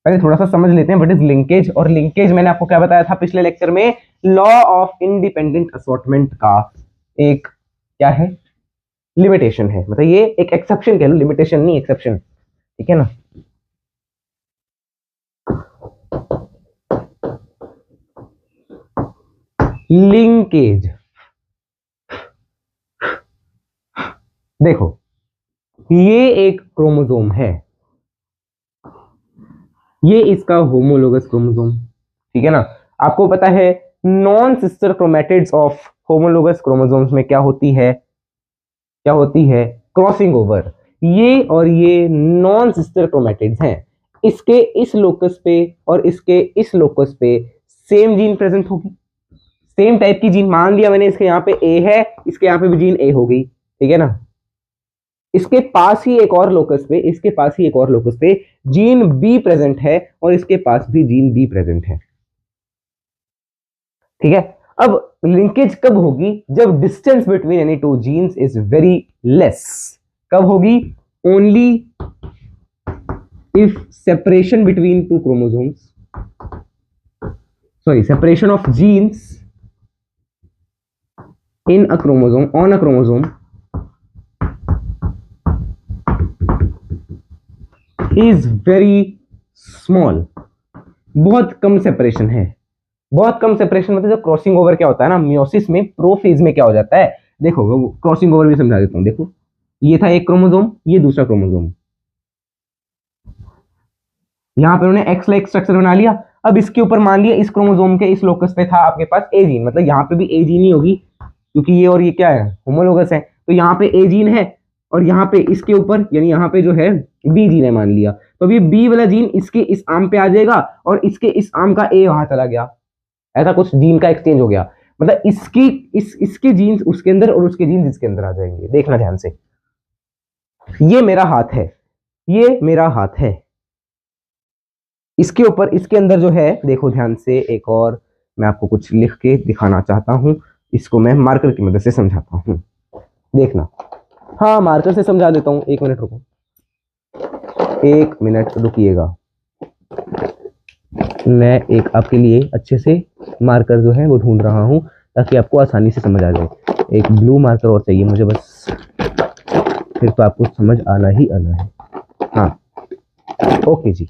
A: पहले थोड़ा सा समझ लेते हैं व्हाट इज लिंकेज। और लिंकेज मैंने आपको क्या बताया था पिछले लेक्चर में, लॉ ऑफ इंडिपेंडेंट असॉर्टमेंट का एक क्या है, लिमिटेशन है, मतलब ये एक एक्सेप्शन कह लो, लिमिटेशन नहीं एक्सेप्शन, ठीक है ना। लिंकेज, देखो ये एक क्रोमोसोम है, ये इसका होमोलोगस क्रोमोसोम, ठीक है ना। आपको पता है non sister chromatids of homologous chromosomes में क्या होती है, क्या होती है, क्रॉसिंग ओवर। ये और ये नॉन सिस्टर क्रोमैटिड्स हैं, इसके इस लोकस पे और इसके इस लोकस पे सेम जीन प्रेजेंट होगी, सेम टाइप की जीन। मान लिया मैंने इसके यहाँ पे ए है, इसके यहाँ पे भी जीन ए हो गई, ठीक है ना। इसके पास ही एक और लोकस पे, इसके पास ही एक और लोकस पे जीन बी प्रेजेंट है और इसके पास भी जीन बी प्रेजेंट है, ठीक है। अब लिंकेज कब होगी, जब distance between any two genes is very less. कब होगी, only if separation between two chromosomes, sorry separation of genes in a chromosome, on a chromosome is very small, बहुत कम सेपरेशन है। बहुत कम सेपरेशन मतलब जब क्रॉसिंग ओवर क्या होता है ना, मियोसिस में प्रोफेज में क्या हो जाता है, देखो क्रॉसिंग ओवर भी समझा देता हूं। देखो ये था एक क्रोमोसोम, ये दूसरा क्रोमोसोम, यहां पर उन्होंने एक्स लाइक स्ट्रक्चर बना लिया। अब इसके ऊपर मान लिया इस क्रोमोसोम के इस लोकस पे था आपके पास ए जीन, मतलब यहाँ पे भी ए जीन ही होगी क्योंकि ये और ये क्या है, होमोलोगस है, तो यहाँ पे ए जीन है और यहाँ पे इसके ऊपर यानी यहाँ पे जो है बी जीन है मान लिया, तो अभी बी वाला जीन इसके इस आर्म पे आ जाएगा और इसके इस आर्म का ए वहां चला गया, ऐसा कुछ जीन का एक्सचेंज हो गया। मतलब इसकी इसके जीन्स उसके अंदर और उसके जीन्स इसके अंदर आ जाएंगे। देखना ध्यान से, ये मेरा हाथ है, ये मेरा हाथ है, इसके ऊपर इसके अंदर जो है, देखो ध्यान से, एक और मैं आपको कुछ लिख के दिखाना चाहता हूं, इसको मैं मार्कर की मदद से समझाता हूं, देखना। हाँ मार्कर से समझा देता हूं, एक मिनट रुको, एक मिनट रुकिएगा, मैं एक आपके लिए अच्छे से मार्कर जो है वो ढूंढ रहा हूं ताकि आपको आसानी से समझ आ जाए। एक ब्लू मार्कर और चाहिए मुझे बस, फिर तो आपको समझ आना ही आना है। हाँ ओके जी,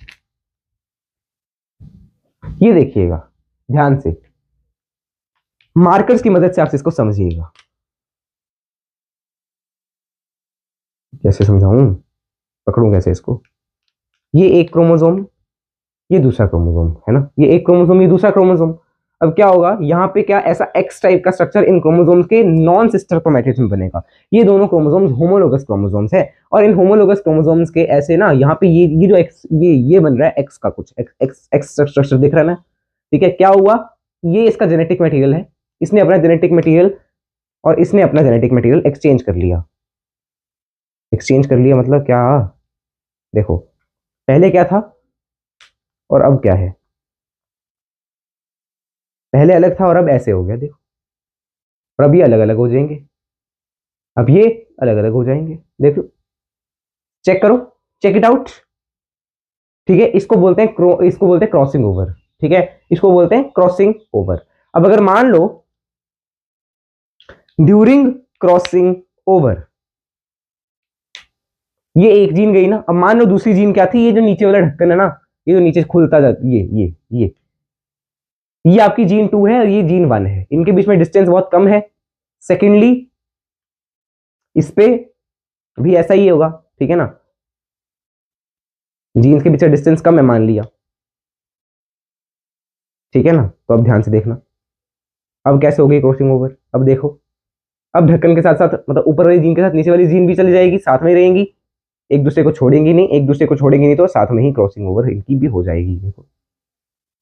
A: ये देखिएगा ध्यान से, मार्कर्स की मदद से आप इसको समझिएगा। कैसे समझाऊं, पकड़ूं कैसे इसको, ये एक क्रोमोसोम, ये दूसरा क्रोमोसोम है ना, ये एक क्रोमोसोम ये दूसरा क्रोमोसोम। अब क्या होगा यहाँ पे, क्या ऐसा एक्स टाइप का स्ट्रक्चर इन क्रोमोसोम्स के नॉन सिस्टर क्रोमैटिड्स में बनेगा। ये दोनों क्रोमोसोम्स होमोलोगस क्रोमोसोम्स है और इन होमोलोगस क्रोमोसोम्स के ऐसे ना यहाँ पे ये जो एक्स ये बन रहा है एक्स का कुछ एक्स स्ट्रक्चर दिख रहा है ना, ठीक है। क्या हुआ, ये इसका जेनेटिक मटेरियल है, इसने अपना जेनेटिक मटेरियल और इसने अपना जेनेटिक मटेरियल एक्सचेंज कर लिया। एक्सचेंज कर लिया मतलब क्या, देखो पहले क्या था और अब क्या है, पहले अलग था और अब ऐसे हो गया, देखो, और अब ये अलग अलग हो जाएंगे, अब ये अलग अलग हो जाएंगे, देखो चेक करो, चेक इट आउट, ठीक है। इसको बोलते हैं इसको बोलते हैं क्रॉसिंग ओवर, ठीक है, इसको बोलते हैं क्रॉसिंग ओवर। अब अगर मान लो ड्यूरिंग क्रॉसिंग ओवर ये एक जीन गई ना, अब मान लो दूसरी जीन क्या थी, ये जो नीचे वाला ढक्कन है ना, ये जो नीचे खुलता जाता, ये आपकी जीन 2 है और ये जीन 1 है, इनके बीच में डिस्टेंस बहुत कम है। सेकेंडली इस पे भी ऐसा ही होगा, ठीक है ना, जीन्स के बीच डिस्टेंस कम है मान लिया, ठीक है ना। तो अब ध्यान से देखना, अब कैसे हो गई क्रॉसिंग ओवर, अब देखो, अब ढक्कन के साथ साथ मतलब ऊपर वाली जीन के साथ नीचे वाली जीन भी चली जाएगी, साथ में रहेंगी, एक दूसरे को छोड़ेंगी नहीं, एक दूसरे को छोड़ेंगी नहीं तो साथ में ही क्रॉसिंग ओवर इनकी भी हो जाएगी। देखो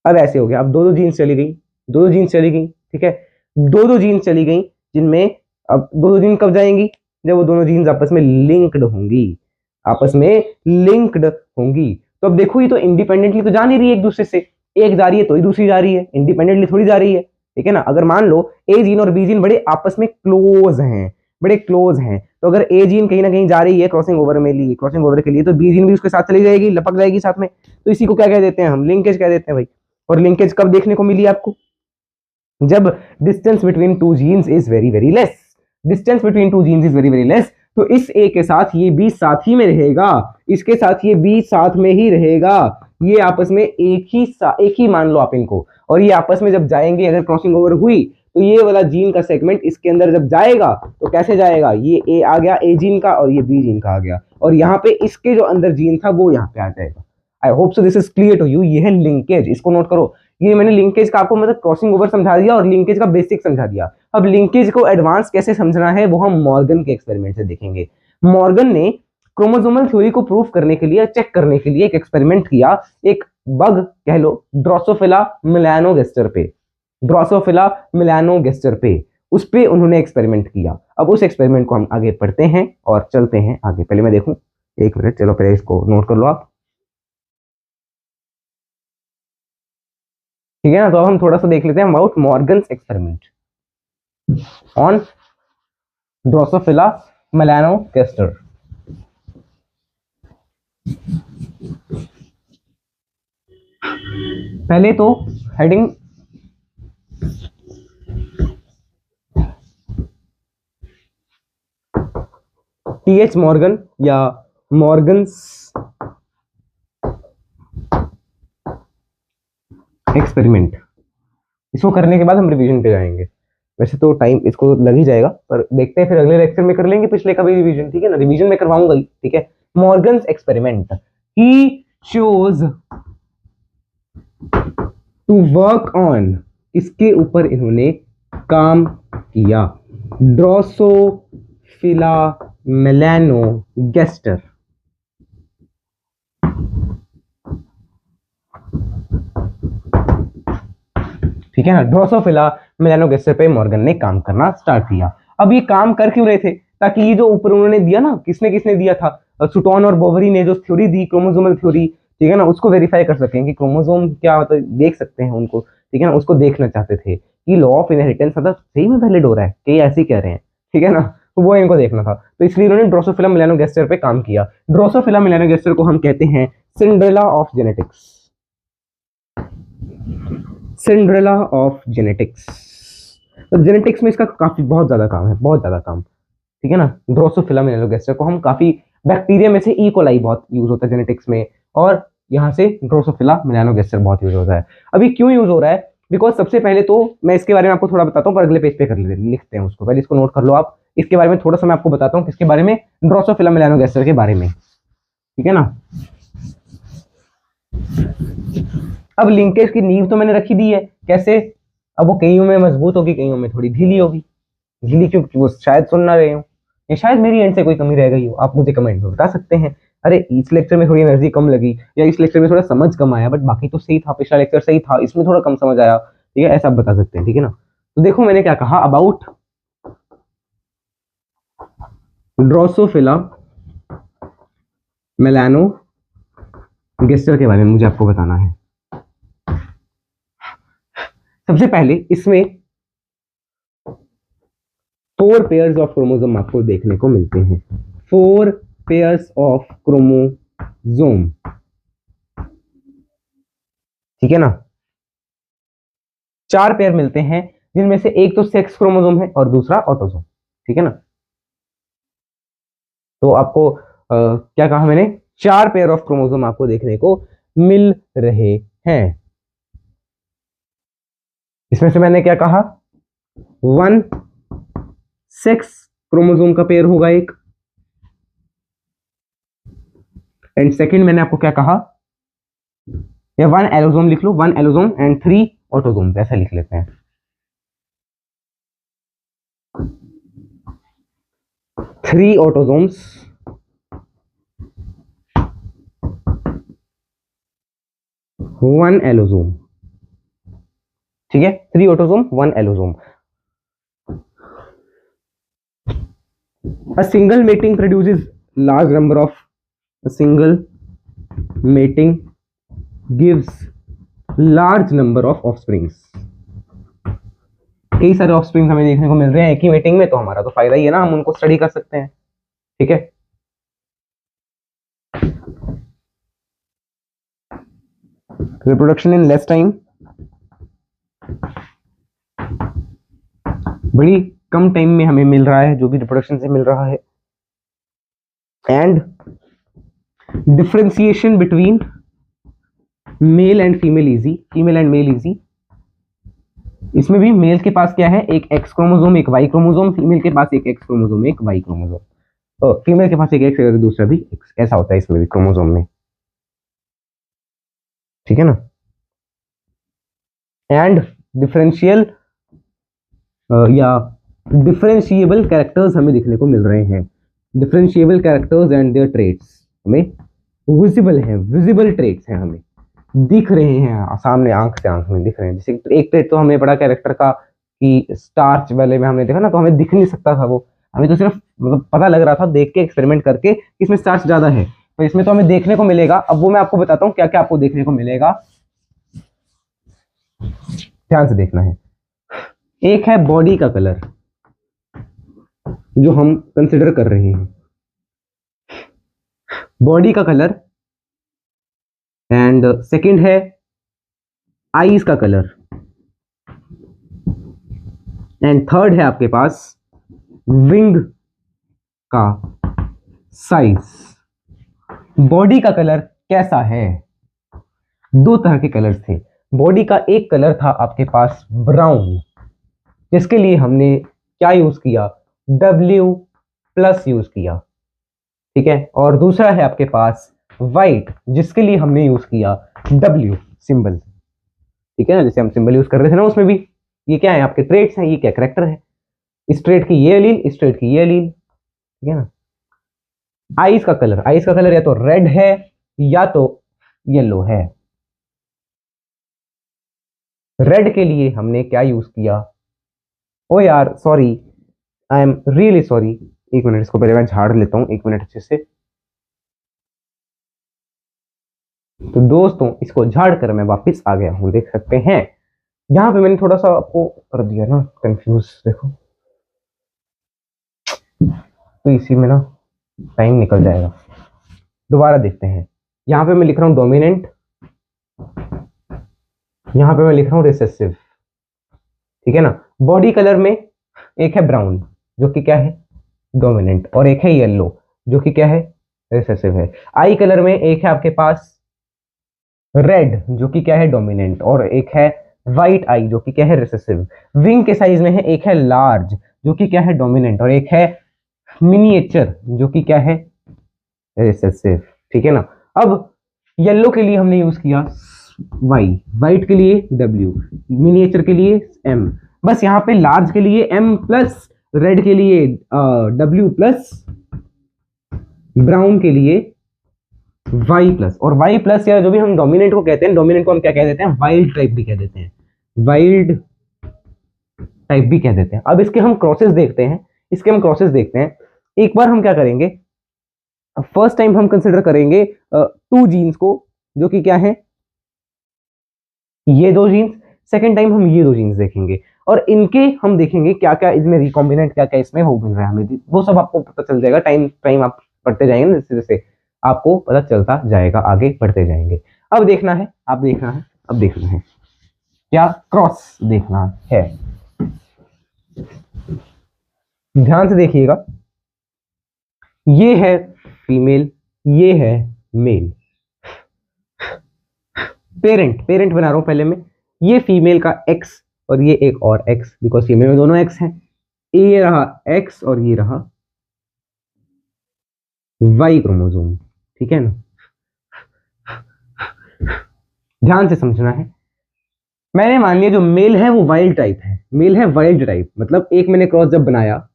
A: अब ऐसे हो गया, अब दो दो जीन्स चली गई, दो दो जीन्स चली गई, ठीक है, दो दो जीन्स चली गई जिनमें, अब दो दो जीन कब जाएंगी, जब वो दोनों जीन्स आपस में लिंक्ड होंगी, आपस में लिंक्ड होंगी। तो अब देखो ये तो इंडिपेंडेंटली तो जा नहीं रही एक दूसरे से, एक जा रही है तो ही दूसरी जा रही है, इंडिपेंडेंटली थोड़ी जा रही है, ठीक है ना। अगर मान लो ए जीन और बी जीन बड़े आपस में क्लोज हैं, बड़े क्लोज हैं, तो अगर ए जीन कहीं ना कहीं जा रही है क्रॉसिंग ओवर में लिए, क्रॉसिंग ओवर के लिए, तो बी जीन भी उसके साथ चली जाएगी, लपक जाएगी साथ में। तो इसी को क्या कह देते हैं हम, लिंकेज कह देते हैं भाई। और लिंकेज कब देखने को मिली आपको, जब distance between two genes is very very less, distance between two genes is very very less. तो इस ए के साथ ये बी साथ ही में रहेगा, इसके साथ ये बी साथ में ही रहेगा, ये आपस में एक ही मान लो आप इनको, और ये आपस में जब जाएंगे, अगर क्रॉसिंग ओवर हुई, तो ये वाला जीन का सेगमेंट इसके अंदर जब जाएगा तो कैसे जाएगा, ये ए आ गया ए जीन का और ये बी जीन का आ गया, और यहाँ पे इसके जो अंदर जीन था वो यहाँ पे आ जाएगा। I hope so this is clear to you. ये है लिंकेज, इसको नोट करो। ये मैंने लिंकेज का आपको मतलब क्रॉसिंग ओवर समझा दिया और लिंकेज का बेसिक समझा दिया। अब लिंकेज को एडवांस कैसे समझना है वो हम मॉर्गन के एक्सपेरिमेंट से देखेंगे। मॉर्गन ने क्रोमोसोमल थ्योरी को प्रूव करने के लिए, चेक करने के लिए एक एक्सपेरिमेंट किया, एक बग कह लो, ड्रोसोफिला मेलानोगास्टर पे, ड्रोसोफिला मेलानोगास्टर पे, उस पे उन्होंने एक्सपेरिमेंट किया। अब उस एक्सपेरिमेंट को हम आगे पढ़ते हैं और चलते हैं आगे। पहले मैं देखूं, एक मिनट, चलो पहले इसको नोट कर लो आप, ठीक है ना। तो अब हम थोड़ा सा देख लेते हैं about Morgan's experiment on Drosophila melanogaster. पहले तो हेडिंग टीएच मॉर्गन या मॉर्गन्स एक्सपेरिमेंट, इसको करने के बाद हम रिवीजन पे जाएंगे। वैसे तो टाइम इसको लग ही जाएगा, पर देखते हैं फिर अगले लेक्चर में कर लेंगे पिछले का भी रिवीजन, ठीक है ना। रिवीजन में करवाऊंगा ही, ठीक है। Morgan's experiment, he chose to work on, इसके ऊपर इन्होंने काम किया, ड्रोसोफिला मेलानोगास्टर, ठीक है ना। ड्रोसोफिला मेलानोगास्टर पे मॉर्गन ने काम करना स्टार्ट किया। अब ये काम कर क्यों रहे थे, ताकि ये जो ऊपर उन्होंने दिया ना, किसने किसने दिया था, सुटॉन और बोवरी ने जो थ्योरी दी, क्रोमोसोमल थ्योरी, ठीक है ना, उसको वेरीफाई कर सकें कि क्रोमोसोम क्या होता है, देख सकते हैं उनको, ठीक है ना। उसको देखना चाहते थे कि लॉ ऑफ इनहेरिटेंस मतलब सही में वैलिड हो रहा है कि ऐसे ही कह रहे हैं, ठीक है ना। तो वो इनको देखना था, तो इसलिए उन्होंने ड्रोसोफिला मेलानोगास्टर पे काम किया। ड्रोसोफिला मेलानोगास्टर को हम कहते हैं Cinderella of genetics, Cinderella of genetics. तो जेनेटिक्स में इसका काफी बहुत ज्यादा काम है, बहुत ज्यादा काम, ठीक है ना। ड्रोसोफिला मेलानोगास्टर को हम काफी, बैक्टीरिया में से इकोलाई बहुत यूज होता है जेनेटिक्स में, और यहाँ से ड्रोसोफिला मेलानोगास्टर बहुत यूज होता है। अभी क्यों यूज हो रहा है, बिकॉज सबसे पहले तो मैं इसके बारे में आपको थोड़ा बताता हूँ, पर अगले पेज पे कर लिखते हैं उसको, पहले इसको नोट कर लो आप। इसके बारे में थोड़ा सा मैं आपको बताता हूँ, किसके बारे में, ड्रोसोफिला मेलानोगास्टर के बारे में, ठीक है ना। अब लिंकेज की नींव तो मैंने रखी दी है, कैसे, अब वो कईयों में मजबूत होगी, कईयों में थोड़ी ढीली होगी। ढीली क्योंकि वो शायद सुन ना रहे हो, या शायद मेरी एंड से कोई कमी रह गई हो, आप मुझे कमेंट में बता सकते हैं। अरे इस लेक्चर में थोड़ी एनर्जी कम लगी, या इस लेक्चर में थोड़ा समझ कम आया, बट बाकी तो सही था, पिछला लेक्चर सही था, इसमें थोड़ा कम समझ आया, ठीक है, ऐसा आप बता सकते हैं, ठीक है ना। तो देखो मैंने क्या कहा, अबाउट ड्रोसोफिला मेलानोगास्टर के बारे में मुझे आपको बताना है। सबसे पहले इसमें 4 पेयर्स ऑफ क्रोमोसोम आपको देखने को मिलते हैं, 4 पेयर्स ऑफ क्रोमोसोम, ठीक है ना। 4 पेयर मिलते हैं, जिनमें से एक तो सेक्स क्रोमोसोम है और दूसरा ऑटोसोम, ठीक है ना। तो आपको क्या कहा मैंने, 4 पेयर ऑफ क्रोमोसोम आपको देखने को मिल रहे हैं। इसमें से मैंने क्या कहा, 1 सेक्स क्रोमोसोम का पेयर होगा एक, एंड सेकंड मैंने आपको क्या कहा, या 1 एलोसोम लिख लो, 1 एलोसोम एंड 3 ऑटोसोम, ऐसा लिख लेते हैं। 3 ऑटोसोम्स, 1 एलोसोम, ठीक है, 3 autosome 1 allosome. A single mating produces large number of, a single mating gives large number of offsprings, कई सारे ऑफस्प्रिंग्स हमें देखने को मिल रहे हैं एक ही मीटिंग में, तो हमारा तो फायदा ही है ना, हम उनको स्टडी कर सकते हैं। ठीक है, रिप्रोडक्शन इन लेस टाइम, बड़ी कम टाइम में हमें मिल रहा है जो भी रिप्रोडक्शन से मिल रहा है। And differentiation between male and female easy, female and male easy. इसमें भी मेल के पास क्या है, एक एक्स क्रोमोसोम एक वाई क्रोमोसोम, फीमेल के पास एक एक्स क्रोमोसोम एक वाई क्रोमोसोम, तो फीमेल के पास एक एक्स और दूसरा भी एक्स, ऐसा होता है इसमें भी क्रोमोसोम में। ठीक है ना। एंड डिफरेंशियल या डिफरेंशिएबल कैरेक्टर्स हमें दिखने को मिल रहे हैं। Differentiable characters and their traits हमें विजिबल हैं, विजिबल ट्रेट्स हैं, हमें दिख रहे हैं सामने, आंख से आंख में दिख रहे हैं। जैसे एक ट्रेट तो हमें पढ़ा कैरेक्टर का कि स्टार्च वाले में हमने देखा ना, तो हमें दिख नहीं सकता था वो, हमें तो सिर्फ मतलब पता लग रहा था देख के, एक्सपेरिमेंट करके कि इसमें स्टार्च ज्यादा है, तो इसमें तो हमें देखने को मिलेगा। अब वो मैं आपको बताता हूँ क्या क्या आपको देखने को मिलेगा, ध्यान से देखना है। एक है बॉडी का कलर जो हम कंसिडर कर रहे हैं, बॉडी का कलर। एंड सेकंड है आईज का कलर। एंड थर्ड है आपके पास विंग का साइज। बॉडी का कलर कैसा है, दो तरह के कलर्स थे। बॉडी का एक कलर था आपके पास ब्राउन, जिसके लिए हमने क्या यूज किया, W+ यूज किया। ठीक है, और दूसरा है आपके पास वाइट, जिसके लिए हमने यूज किया W सिंबल। ठीक है ना, जैसे हम सिंबल यूज कर रहे थे ना उसमें भी, ये क्या है आपके ट्रेट्स हैं, ये क्या करेक्टर है, इस ट्रेट की ये एलील, इस ट्रेट की ये एलील। ठीक है ना। आईज का कलर, आईज का कलर या तो रेड है या तो येलो है। रेड के लिए हमने क्या यूज किया, ओ यार sorry, I am really sorry, एक मिनट, इसको पहले मैं झाड़ लेता हूं, एक मिनट अच्छे से। तो दोस्तों इसको झाड़ कर मैं वापस आ गया हूं, देख सकते हैं यहां पे मैंने थोड़ा सा आपको कर दिया ना कंफ्यूज, देखो तो इसी में ना टाइम निकल जाएगा। दोबारा देखते हैं, यहां पे मैं लिख रहा हूं डोमिनेंट, यहां पे मैं लिख रहा हूं रिसेसिव। ठीक है ना। बॉडी कलर में एक है ब्राउन जो कि क्या है डोमिनेंट, और एक है येलो जो कि क्या है रिसेसिव है। आई कलर में एक है आपके पास रेड जो कि क्या है डोमिनेंट, और एक है वाइट आई जो कि क्या है रिसेसिव। विंग के साइज में है एक है लार्ज जो कि क्या है डोमिनेंट, और एक है मिनिएचर जो कि क्या है रिसेसिव। ठीक है ना। अब येलो के लिए हमने यूज किया वाई, वाइट के लिए W, मिनिएचर के लिए M, बस यहाँ पे लार्ज के लिए M+, रेड के लिए W+, ब्राउन के लिए Y+, और Y+ या जो भी हम डोमिनेंट को कहते हैं, डोमिनेंट को हम क्या कह देते हैं, वाइल्ड टाइप भी कह देते हैं, वाइल्ड टाइप भी कह देते हैं। अब इसके हम क्रॉसेस देखते हैं, इसके हम क्रॉसेस देखते हैं। एक बार हम क्या करेंगे, फर्स्ट टाइम हम कंसिडर करेंगे टू जीन्स को, जो कि क्या है ये दो जीन्स। सेकेंड टाइम हम ये दो जीन्स देखेंगे, और इनके हम देखेंगे क्या क्या इसमें रिकॉम्बिनेंट क्या क्या इसमें हो मिल रहा है हमें, वो सब आपको पता चल जाएगा। टाइम टाइम आप पढ़ते जाएंगे ना, जैसे जैसे आपको पता चलता जाएगा, आगे बढ़ते जाएंगे। अब देखना है, अब देखना है, अब देखना है क्या क्रॉस देखना है, ध्यान से देखिएगा। ये है फीमेल, ये है मेल। पेरेंट, पेरेंट बना रहा हूं पहले मैं, ये फीमेल का एक्स और ये एक और एक्स, बिकॉज फीमेल में दोनों एक्स हैं। ये रहा एक्स और ये रहा वाई क्रोमोसोम। ठीक है ना, ध्यान से समझना है। मैंने मान लिया जो मेल है वो वाइल्ड टाइप है, मेल है वाइल्ड टाइप, मतलब एक मैंने क्रॉस जब बनाया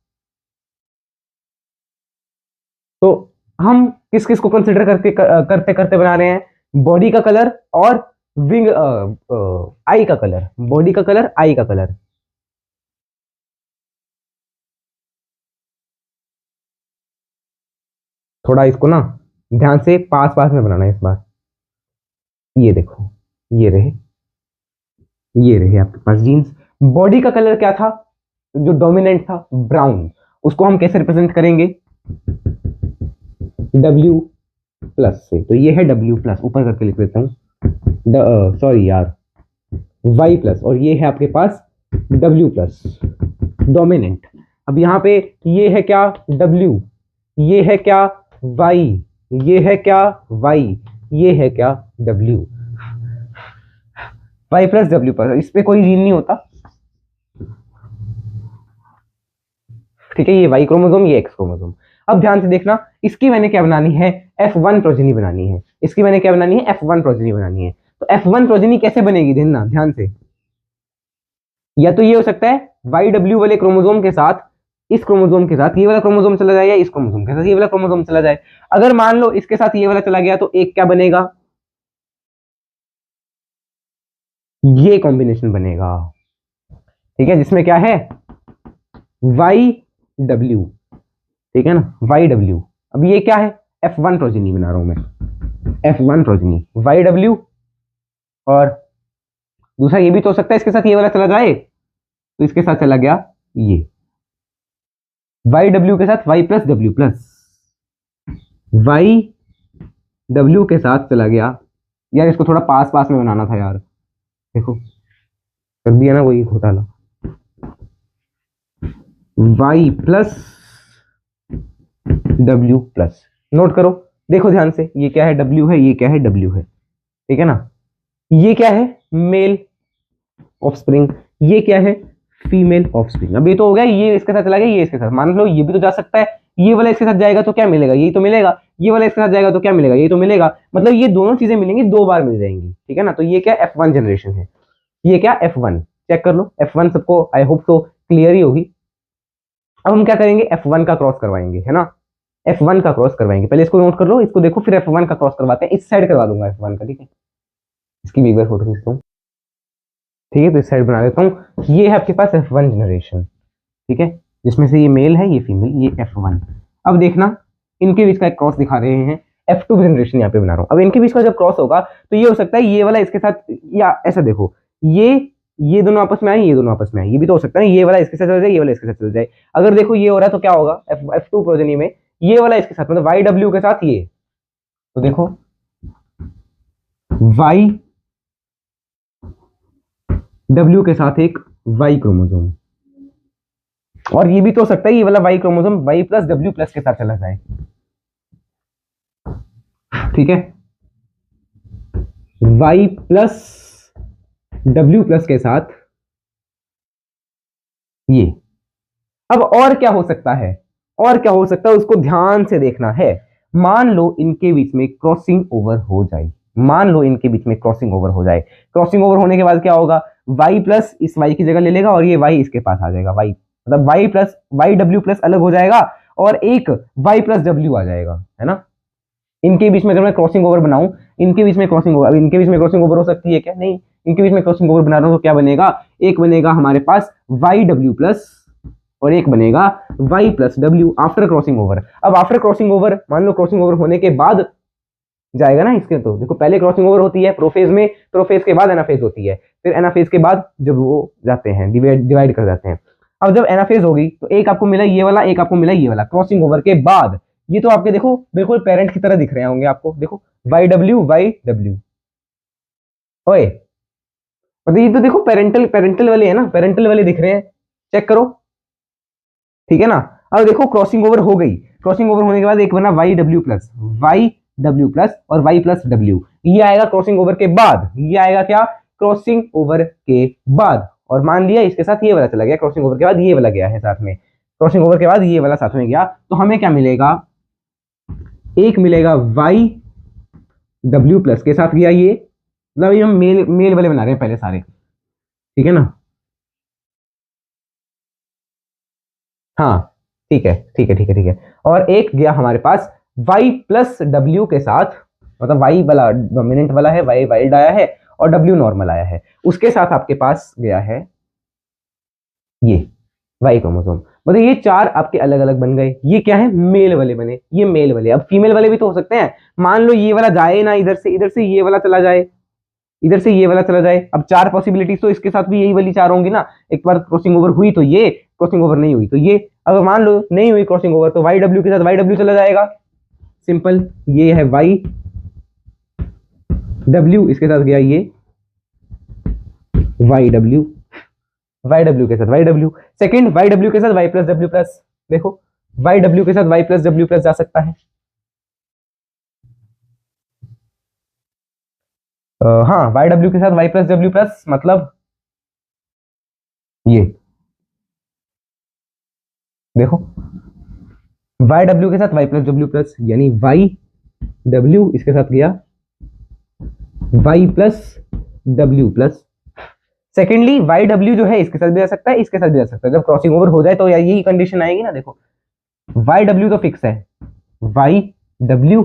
A: तो हम किस किस को कंसिडर करके करते करते बना रहे हैं, बॉडी का कलर और विंग आई का कलर, बॉडी का कलर आई का कलर। थोड़ा इसको ना ध्यान से पास पास में बनाना है इस बार। ये देखो, ये रहे, ये रहे आपके पास जीन्स। बॉडी का कलर क्या था जो डोमिनेंट था, ब्राउन। उसको हम कैसे रिप्रेजेंट करेंगे, W प्लस से। तो ये है W प्लस, ऊपर करके लिख देता हूँ, सॉरी यार, Y प्लस, और ये है आपके पास W प्लस, डोमिनेंट। अब यहाँ पे ये है क्या W, ये है क्या Y, ये है क्या Y, ये है क्या W। Y plus W plus, इस पे कोई जीन नहीं होता, ठीक है। ये Y क्रोमोसोम, ये X क्रोमोसोम। अब ध्यान से देखना, इसकी मैंने क्या बनानी है, F1 प्रोजेनी बनानी है। इसकी मैंने क्या बनानी है, F1 प्रोजेनी बनानी है। तो F1 प्रोजेनी कैसे बनेगी, देखना ध्यान से। या तो ये हो सकता है YW वाले क्रोमोसोम के साथ इस क्रोमोसोम के साथ ये वाला क्रोमोसोम चला जाए, या इस क्रोमोसोम के साथ ये वाला क्रोमोसोम चला जाए। अगर मान लो इसके साथ ये वाला चला गया तो एक क्या बनेगा, ये कॉम्बिनेशन बनेगा, ठीक है, जिसमें क्या है YW, ठीक है ना, YW। अब ये क्या है, F1 प्रोजेनी बना रहा हूं मैं, F1 प्रोजेनी YW। और दूसरा ये भी तो हो सकता है इसके साथ ये वाला चला जाए, तो इसके साथ चला गया ये YW के साथ Y plus W plus, YW के साथ चला गया। यार इसको थोड़ा पास पास में बनाना था यार, देखो कर दिया ना वही घोटाला। Y plus W plus, note करो, देखो ध्यान से, ये क्या है W है, ये क्या है W है, ठीक है ना। ये क्या है, मेल ऑफस्प्रिंग, ये क्या है, फीमेल ऑफस्प्रिंग। अब ये तो हो गया, ये इसके साथ चला गया, ये इसके साथ, मान लो ये भी तो जा सकता है, ये वाला इसके साथ जाएगा तो क्या मिलेगा, यही तो मिलेगा, ये वाला इसके साथ जाएगा तो क्या मिलेगा, यही तो मिलेगा। मतलब ये दोनों चीजें मिलेंगी, दो बार मिल जाएंगी, ठीक है ना। तो ये क्या F1 जनरेशन है, ये क्या F1, चेक कर लो F1, सबको आई होप तो क्लियर ही होगी। अब हम क्या करेंगे, F1 का क्रॉस करवाएंगे, है ना, F1 का क्रॉस करवाएंगे। पहले इसको नोट कर लो, इसको देखो, फिर F1 का क्रॉस करवाते हैं। इस साइड करवा दूंगा F1 का, ठीक है, इसकी भी एक बार फोटो खींचता हूँ, ठीक है। तो इस साइड बना देता हूँ। ये है आपके पास F1 जनरेशन, ठीक है, जिसमें से ये मेल है, ये फीमेल, ये F1। अब देखना, इनके बीच का एक क्रॉस दिखा रहे हैं, F2 जनरेशन यहाँ पे बना रहा हूँ। अब इनके बीच का जब क्रॉस होगा तो ये हो सकता है ये वाला इसके साथ, या ऐसा देखो, ये दोनों आपस में आए, ये दोनों आपस में आए, ये भी तो हो सकता है ये वाला इसके साथ चल जाए, ये वाला इसके साथ चल जाए। अगर देखो ये हो रहा है तो क्या होगा, F2 प्रोजेनी में ये वाला इसके साथ, मतलब YW के साथ ये, तो देखो YW के साथ एक Y क्रोमोसोम, और ये भी तो हो सकता है ये वाला Y chromosome Y plus W plus के साथ चला जाए, ठीक है, Y प्लस W प्लस के साथ ये। अब और क्या हो सकता है, और क्या हो सकता है, उसको ध्यान से देखना है। मान लो इनके बीच में क्रॉसिंग ओवर हो जाए, मान लो इनके बीच में क्रॉसिंग ओवर हो जाए। क्रॉसिंग ओवर होने के बाद क्या होगा, Y प्लस इस Y की जगह ले लेगा, और ये Y इसके पास आ जाएगा, Y मतलब Y प्लस YW प्लस अलग हो जाएगा, और एक Y प्लस W आ जाएगा, है ना। इनके बीच में अगर मैं क्रॉसिंग ओवर बनाऊं, इनके बीच में क्रॉसिंग ओवर, अब इनके बीच में क्रॉसिंग ओवर हो सकती है क्या, नहीं। इनके बीच में क्रॉसिंग ओवर बना रहा हूं तो क्या बनेगा, एक बनेगा हमारे पास YW प्लस, और एक बनेगा Y plus W after crossing over. अब आफ्टर क्रॉसिंग ओवर, मान लो क्रॉसिंग ओवर होने के बाद जाएगा ना इसके, तो देखो पहले क्रॉसिंग ओवर होती है प्रोफेज में, प्रोफेज के बाद एनाफेज होती है, फिर एनाफेज के बाद जब वो जाते हैं डिवाइड कर जाते हैं। अब जब एनाफेज होगी तो एक आपको मिला ये वाला, एक आपको मिला ये वाला, क्रॉसिंग ओवर के बाद ये तो आपके देखो बिल्कुल पेरेंट की तरह दिख रहे होंगे आपको, देखो YW ओए, मतलब ये तो देखो पेरेंटल पेरेंटल वाले है ना, पेरेंटल वाले दिख रहे हैं, चेक करो, ठीक है ना। अब देखो क्रॉसिंग ओवर हो गई, क्रॉसिंग ओवर होने के बाद एक बना YW प्लस और Y प्लस W, ये आएगा क्रॉसिंग ओवर के बाद, ये आएगा क्या, क्रॉसिंग ओवर के बाद। और मान लिया इसके साथ ये वाला चला गया, क्रॉसिंग ओवर के बाद ये वाला गया है साथ में, क्रॉसिंग ओवर के बाद ये वाला साथ में गया, तो हमें क्या मिलेगा, एक मिलेगा YW प्लस के साथ गया ये, मतलब ये हम मेल वाले बना रहे हैं पहले सारे, ठीक है ना। हाँ ठीक है, ठीक है, ठीक है, ठीक है। और एक गया हमारे पास Y प्लस W के साथ, मतलब Y वाला डोमिनेंट वाला है, Y वाइल्ड आया है, और W नॉर्मल आया है, उसके साथ आपके पास गया है ये Y क्रोमोसोम। मतलब ये चार आपके अलग अलग बन गए, ये क्या है, मेल वाले बने, ये मेल वाले। अब फीमेल वाले भी तो हो सकते हैं, मान लो ये वाला जाए ना इधर से ये वाला चला जाए, इधर से ये वाला चला जाए। अब 4 पॉसिबिलिटीज तो इसके साथ भी यही वाली 4 होंगी ना। एक बार क्रॉसिंग ओवर हुई तो ये, क्रॉसिंग ओवर नहीं हुई तो ये। अगर मान लो नहीं हुई क्रॉसिंग ओवर तो वाई डब्ल्यू के साथ वाई डब्ल्यू चला जाएगा, सिंपल। ये है वाई डब्ल्यू, इसके साथ गया ये वाई डब्ल्यू, वाई डब्ल्यू के साथ Y W. Second, Y W के साथ वाई प्लस डब्ल्यू प्लस, देखो वाई डब्ल्यू के साथ वाई प्लस डब्ल्यू प्लस जा सकता है। हाँ, वाई डब्ल्यू के साथ वाई प्लस डब्ल्यू प्लस मतलब ये देखो, वाई डब्ल्यू के साथ वाई प्लस डब्ल्यू प्लस, यानी वाई डब्ल्यू इसके साथ गया Y plus W plus. Secondly Y W जो है इसके साथ भी जा सकता है, इसके साथ भी जा सकता है। जब क्रॉसिंग ओवर हो जाए तो यही कंडीशन आएगी ना। देखो वाई डब्ल्यू तो फिक्स है, वाई डब्ल्यू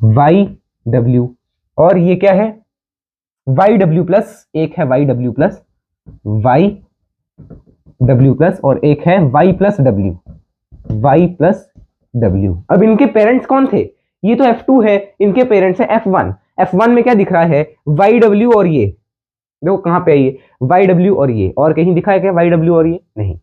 A: वाई डब्ल्यू, और ये क्या है वाई डब्ल्यू प्लस, एक है Y W plus Y W plus, और एक है Y plus W Y plus W. अब इनके पेरेंट्स कौन थे, ये तो F2 है, इनके पेरेंट्स है F1। F1 में क्या दिख रहा है, वाई डब्ल्यू और ये, देखो कहां पे है ये वाई डब्ल्यू और ये, और कहीं दिखा है क्या वाई डब्ल्यू और ये, नहीं।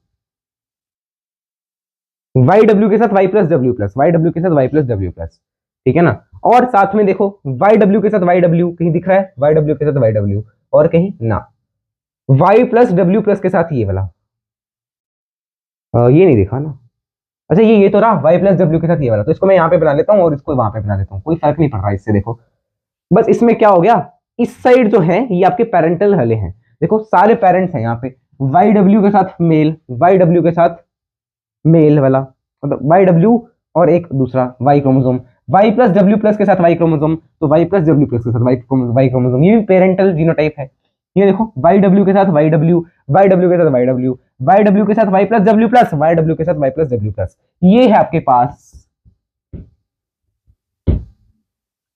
A: वाई डब्ल्यू के साथ Y plus W plus, Y W के साथ वाई प्लस डब्ल्यू प्लस, ठीक है ना। और साथ में देखो वाई डब्ल्यू के साथ वाई डब्ल्यू, कहीं दिख रहा है वाई डब्ल्यू के साथ वाई डब्ल्यू, और कहीं ना। वाई प्लस डब्ल्यू प्लस के साथ ये वाला, ये नहीं दिखा ना। अच्छा ये तो रहा वाई प्लस डब्ल्यू के साथ ये वाला, तो इसको मैं यहाँ पे बना लेता हूँ और इसको वहां पे बना देता हूँ, कोई फर्क नहीं पड़ रहा इससे। देखो बस इसमें क्या हो गया, इस साइड जो है ये आपके पेरेंटल वाले हैं। देखो सारे पेरेंट्स हैं यहाँ पे, वाई डब्ल्यू के साथ मेल, वाई डब्ल्यू के साथ मेल वाला, मतलब वाई डब्ल्यू और एक दूसरा Y chromosome, Y plus W plus के साथ वाई क्रोमोसोम, तो वाई प्लस डब्ल्यू प्लस के साथ वाई क्रोमोसोम, ये भी पेरेंटल जीनोटाइप है। ये देखो वाई डब्ल्यू के साथ वाई डब्ल्यू, वाई डब्ल्यू के साथ वाई डब्ल्यू, वाई डब्ल्यू के साथ Y plus W plus, Y W के साथ वाई प्लस डब्ल्यू प्लस। ये है आपके पास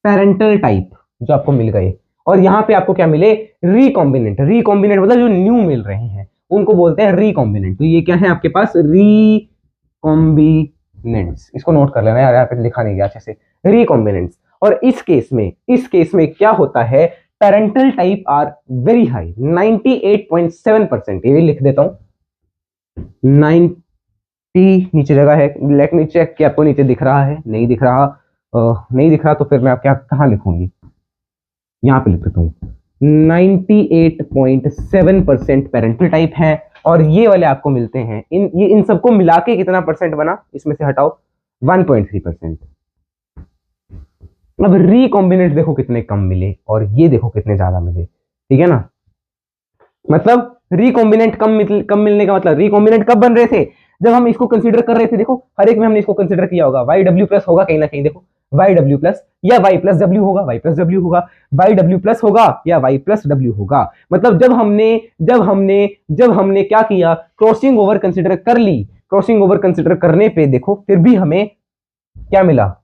A: पेरेंटल टाइप जो आपको मिल गए। और यहां पे आपको क्या मिले, रिकॉम्बिनेंट। रिकॉम्बिनेंट मतलब जो न्यू मिल रहे हैं उनको बोलते हैं रिकॉम्बिनेंट। तो ये क्या है आपके पास, रिकॉम्बिनेंट्स। इसको नोट कर लेना यार, यहाँ पे लिखा नहीं गया अच्छे से, रिकॉम्बिनेंट्स। और इस केस में क्या होता है, parental type are very high, 98.7%। ये लिख देता हूं 90, नीचे जगह है, लेट मी चेक कि आपको नीचे दिख रहा है, नहीं दिख रहा। नहीं दिख रहा तो फिर मैं आप क्या कहाँ लिखूंगी, यहाँ पे लिख देता हूँ 98.7% पेरेंटल टाइप है। और ये वाले आपको मिलते हैं इन सबको मिला के कितना परसेंट बना, इसमें से हटाओ 1.3%। अब रिकॉम्बिनेंट देखो कितने कम मिले और ये देखो कितने ज्यादा मिले, ठीक है ना। मतलब रिकॉम्बिनेंट कम मिलने का मतलब, रिकॉम्बिनेंट कब बन रहे थे, जब हम इसको कंसीडर कर रहे थे। देखो हर एक में हमने इसको कंसीडर किया होगा, वाई डब्ल्यू प्लस होगा कहीं ना कहीं, देखो वाई डब्ल्यू प्लस या वाई प्लस डब्ल्यू होगा, वाई प्लस डब्ल्यू होगा, वाई डब्ल्यू प्लस होगा या वाई प्लस डब्ल्यू होगा। मतलब जब हमने क्या किया, क्रॉसिंग ओवर कंसीडर कर ली। क्रॉसिंग ओवर कंसीडर करने पे देखो फिर भी हमें क्या मिला,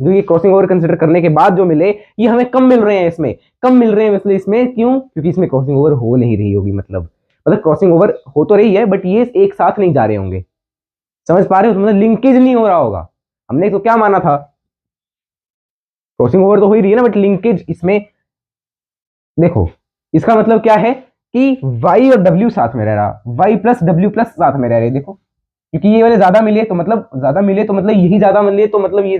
A: जो ये क्रॉसिंग ओवर कंसीडर करने के बाद जो मिले ये हमें कम मिल रहे हैं। इसमें कम मिल रहे हैं इसलिए इसमें क्यों, क्योंकि इसमें क्रॉसिंग ओवर हो नहीं रही होगी। मतलब क्रॉसिंग ओवर हो तो रही है बट ये एक साथ नहीं जा रहे होंगे, समझ पा रहे हो। मतलब लिंकेज नहीं हो रहा होगा। हमने तो क्या माना था, क्रॉसिंग ओवर तो हो ही रही है ना, बट लिंकेज इसमें देखो, इसका मतलब क्या है कि y और w साथ में रह रहा, y प्लस डब्ल्यू प्लस साथ में रह रहे। देखो क्योंकि ये वाले ज्यादा मिले तो मतलब यही ज्यादा मिले तो मतलब ये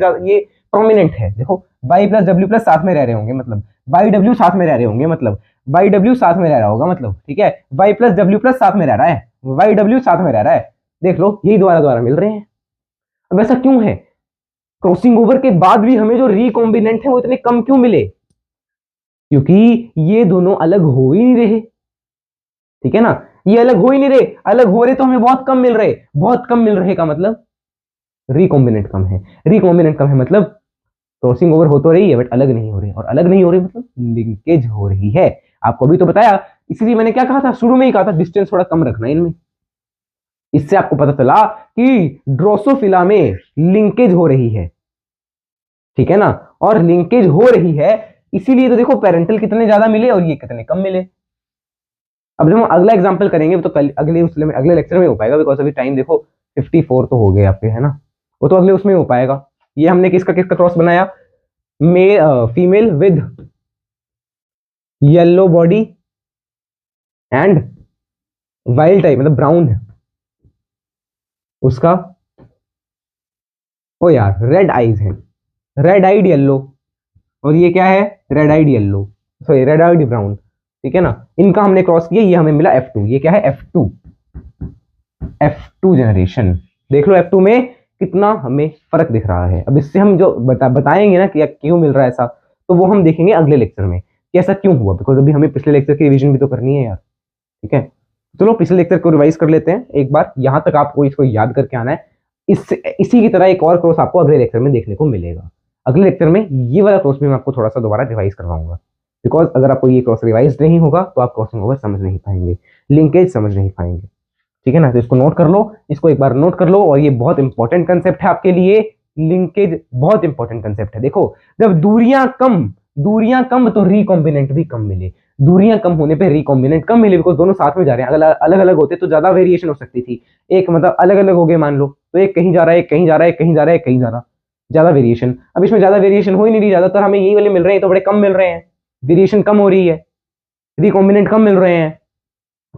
A: प्रोमिनेंट है। देखो y प्लस डब्ल्यू प्लस साथ में रह रहे होंगे, मतलब y w साथ में रह रहे होंगे, मतलब y w साथ में रह रहा होगा, मतलब ठीक है। y प्लस डब्ल्यू प्लस साथ में रह रहा है, y w साथ में रह रहा है। देख लो यही दोबारा मिल रहे हैं। अब ऐसा क्यों है, क्रॉसिंग ओवर के बाद भी हमें जो रिकॉम्बिनेंट है वो इतने कम क्यों मिले, क्योंकि ये दोनों अलग हो ही नहीं रहे, ठीक है ना। ये अलग हो ही नहीं रहे, अलग हो रहे तो हमें बहुत कम मिल रहे। बहुत कम मिल रहे का मतलब रिकॉम्बिनेंट कम है, रिकॉम्बिनेंट कम है मतलब क्रॉसिंग ओवर हो तो रही है बट अलग नहीं हो रही, और अलग नहीं हो रही मतलब लिंकेज हो रही है। आपको अभी तो बताया, इसलिए मैंने क्या कहा था, शुरू में ही कहा था डिस्टेंस थोड़ा कम रखना इनमें। इससे आपको पता चला कि ड्रोसोफिला में लिंकेज हो रही है, ठीक है ना। और लिंकेज हो रही है इसीलिए तो देखो पेरेंटल कितने ज्यादा मिले और ये कितने कम मिले। अब जब हम अगला एग्जांपल करेंगे तो कल अगले लेक्चर में हो पाएगा, बिकॉज अभी टाइम देखो 54 तो हो गए आपके, है ना। वो तो अगले उसमें हो पाएगा। ये हमने किसका क्रॉस बनाया, female with yellow body and wild type मतलब ब्राउन है उसका, ओ यार रेड आईज है, रेड आइड येलो, और ये क्या है red eyed yellow, sorry red eyed brown, ठीक है ना। इनका हमने क्रॉस किया, ये हमें मिला F2, ये क्या है F2, F2 जनरेशन। देख लो F2 में कितना हमें फर्क दिख रहा है। अब इससे हम जो बताएंगे ना कि क्यों मिल रहा है ऐसा, तो वो हम देखेंगे अगले लेक्चर में कि ऐसा क्यों हुआ, बिकॉज अभी हमें पिछले लेक्चर की रिवीजन भी तो करनी है यार, ठीक है। चलो पिछले लेक्चर को रिवाइज कर लेते हैं एक बार, यहां तक आपको इसको याद करके आना है। इसी की तरह एक और क्रॉस आपको अगले लेक्चर में देखने को मिलेगा। अगले लेक्चर में ये वाला क्रॉस भी मैं आपको थोड़ा सा दोबारा रिवाइज करवाऊंगा, बिकॉज अगर आपको ये क्रॉस रिवाइज नहीं होगा तो आप क्रॉसिंग ओवर समझ नहीं पाएंगे, लिंकेज समझ नहीं पाएंगे, ठीक है ना। तो इसको नोट कर लो, इसको एक बार नोट कर लो, और ये बहुत इंपॉर्टेंट कंसेप्ट है आपके लिए। लिंकेज बहुत इंपॉर्टेंट कंसेप्ट है। देखो जब दूरियां कम तो रिकॉम्बिनेंट भी कम मिले, दूरियां कम होने पे रिकॉम्बिनेंट कम मिले, बिकॉज दोनों साथ में जा रहे हैं। अगर अलग अलग होते तो ज्यादा वेरिएशन हो सकती थी, एक मतलब अलग अलग हो गए मान लो, तो एक कहीं जा रहा है, एक कहीं जा रहा है, एक कहीं जा रहा है, एक कहीं जा रहा है, ज्यादा वेरिएशन। अब इसमें ज्यादा वेरिएशन हो ही नहीं रही, ज्यादातर हमें यही वाले मिल रहे हैं, तो बड़े कम मिल रहे हैं, वेरिएशन कम हो रही है, रिकॉम्बिनेंट कम मिल रहे हैं।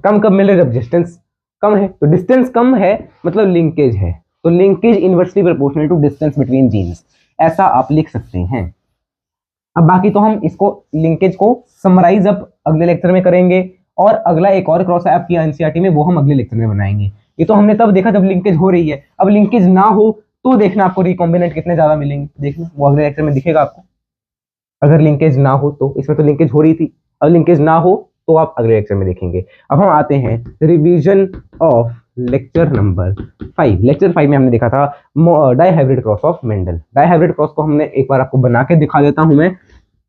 A: कम कब मिल रहे हैं, जब डिस्टेंस कम है, तो डिस्टेंस कम है मतलब लिंकेज है, तो linkage inversely proportional to distance between genes, ऐसा आप लिख सकते हैं। अब बाकी तो हम इसको लिंकेज को समराइज अब अगले लेक्चर में करेंगे, और अगला एक और क्रॉस है आपकी एनसीईआरटी में, वो हम अगले लेक्चर में बनाएंगे। ये तो हमने तब देखा जब लिंकेज हो रही है, अब लिंकेज ना हो तो देखना आपको रिकॉम्बिनेंट कितने ज्यादा मिलेंगे, देखना वो अगले लेक्चर में दिखेगा आपको। अगर लिंकेज ना हो तो, इसमें तो लिंकेज हो रही थी, अगर लिंकेज ना हो तो आप अगले लेक्चर में देखेंगे। अब हम आते हैं revision of lecture number 5। Lecture 5 में हमने देखा था dihybrid cross of Mendel. Dihybrid cross को हमने एक बार आपको बना के दिखा देता हूं मैं।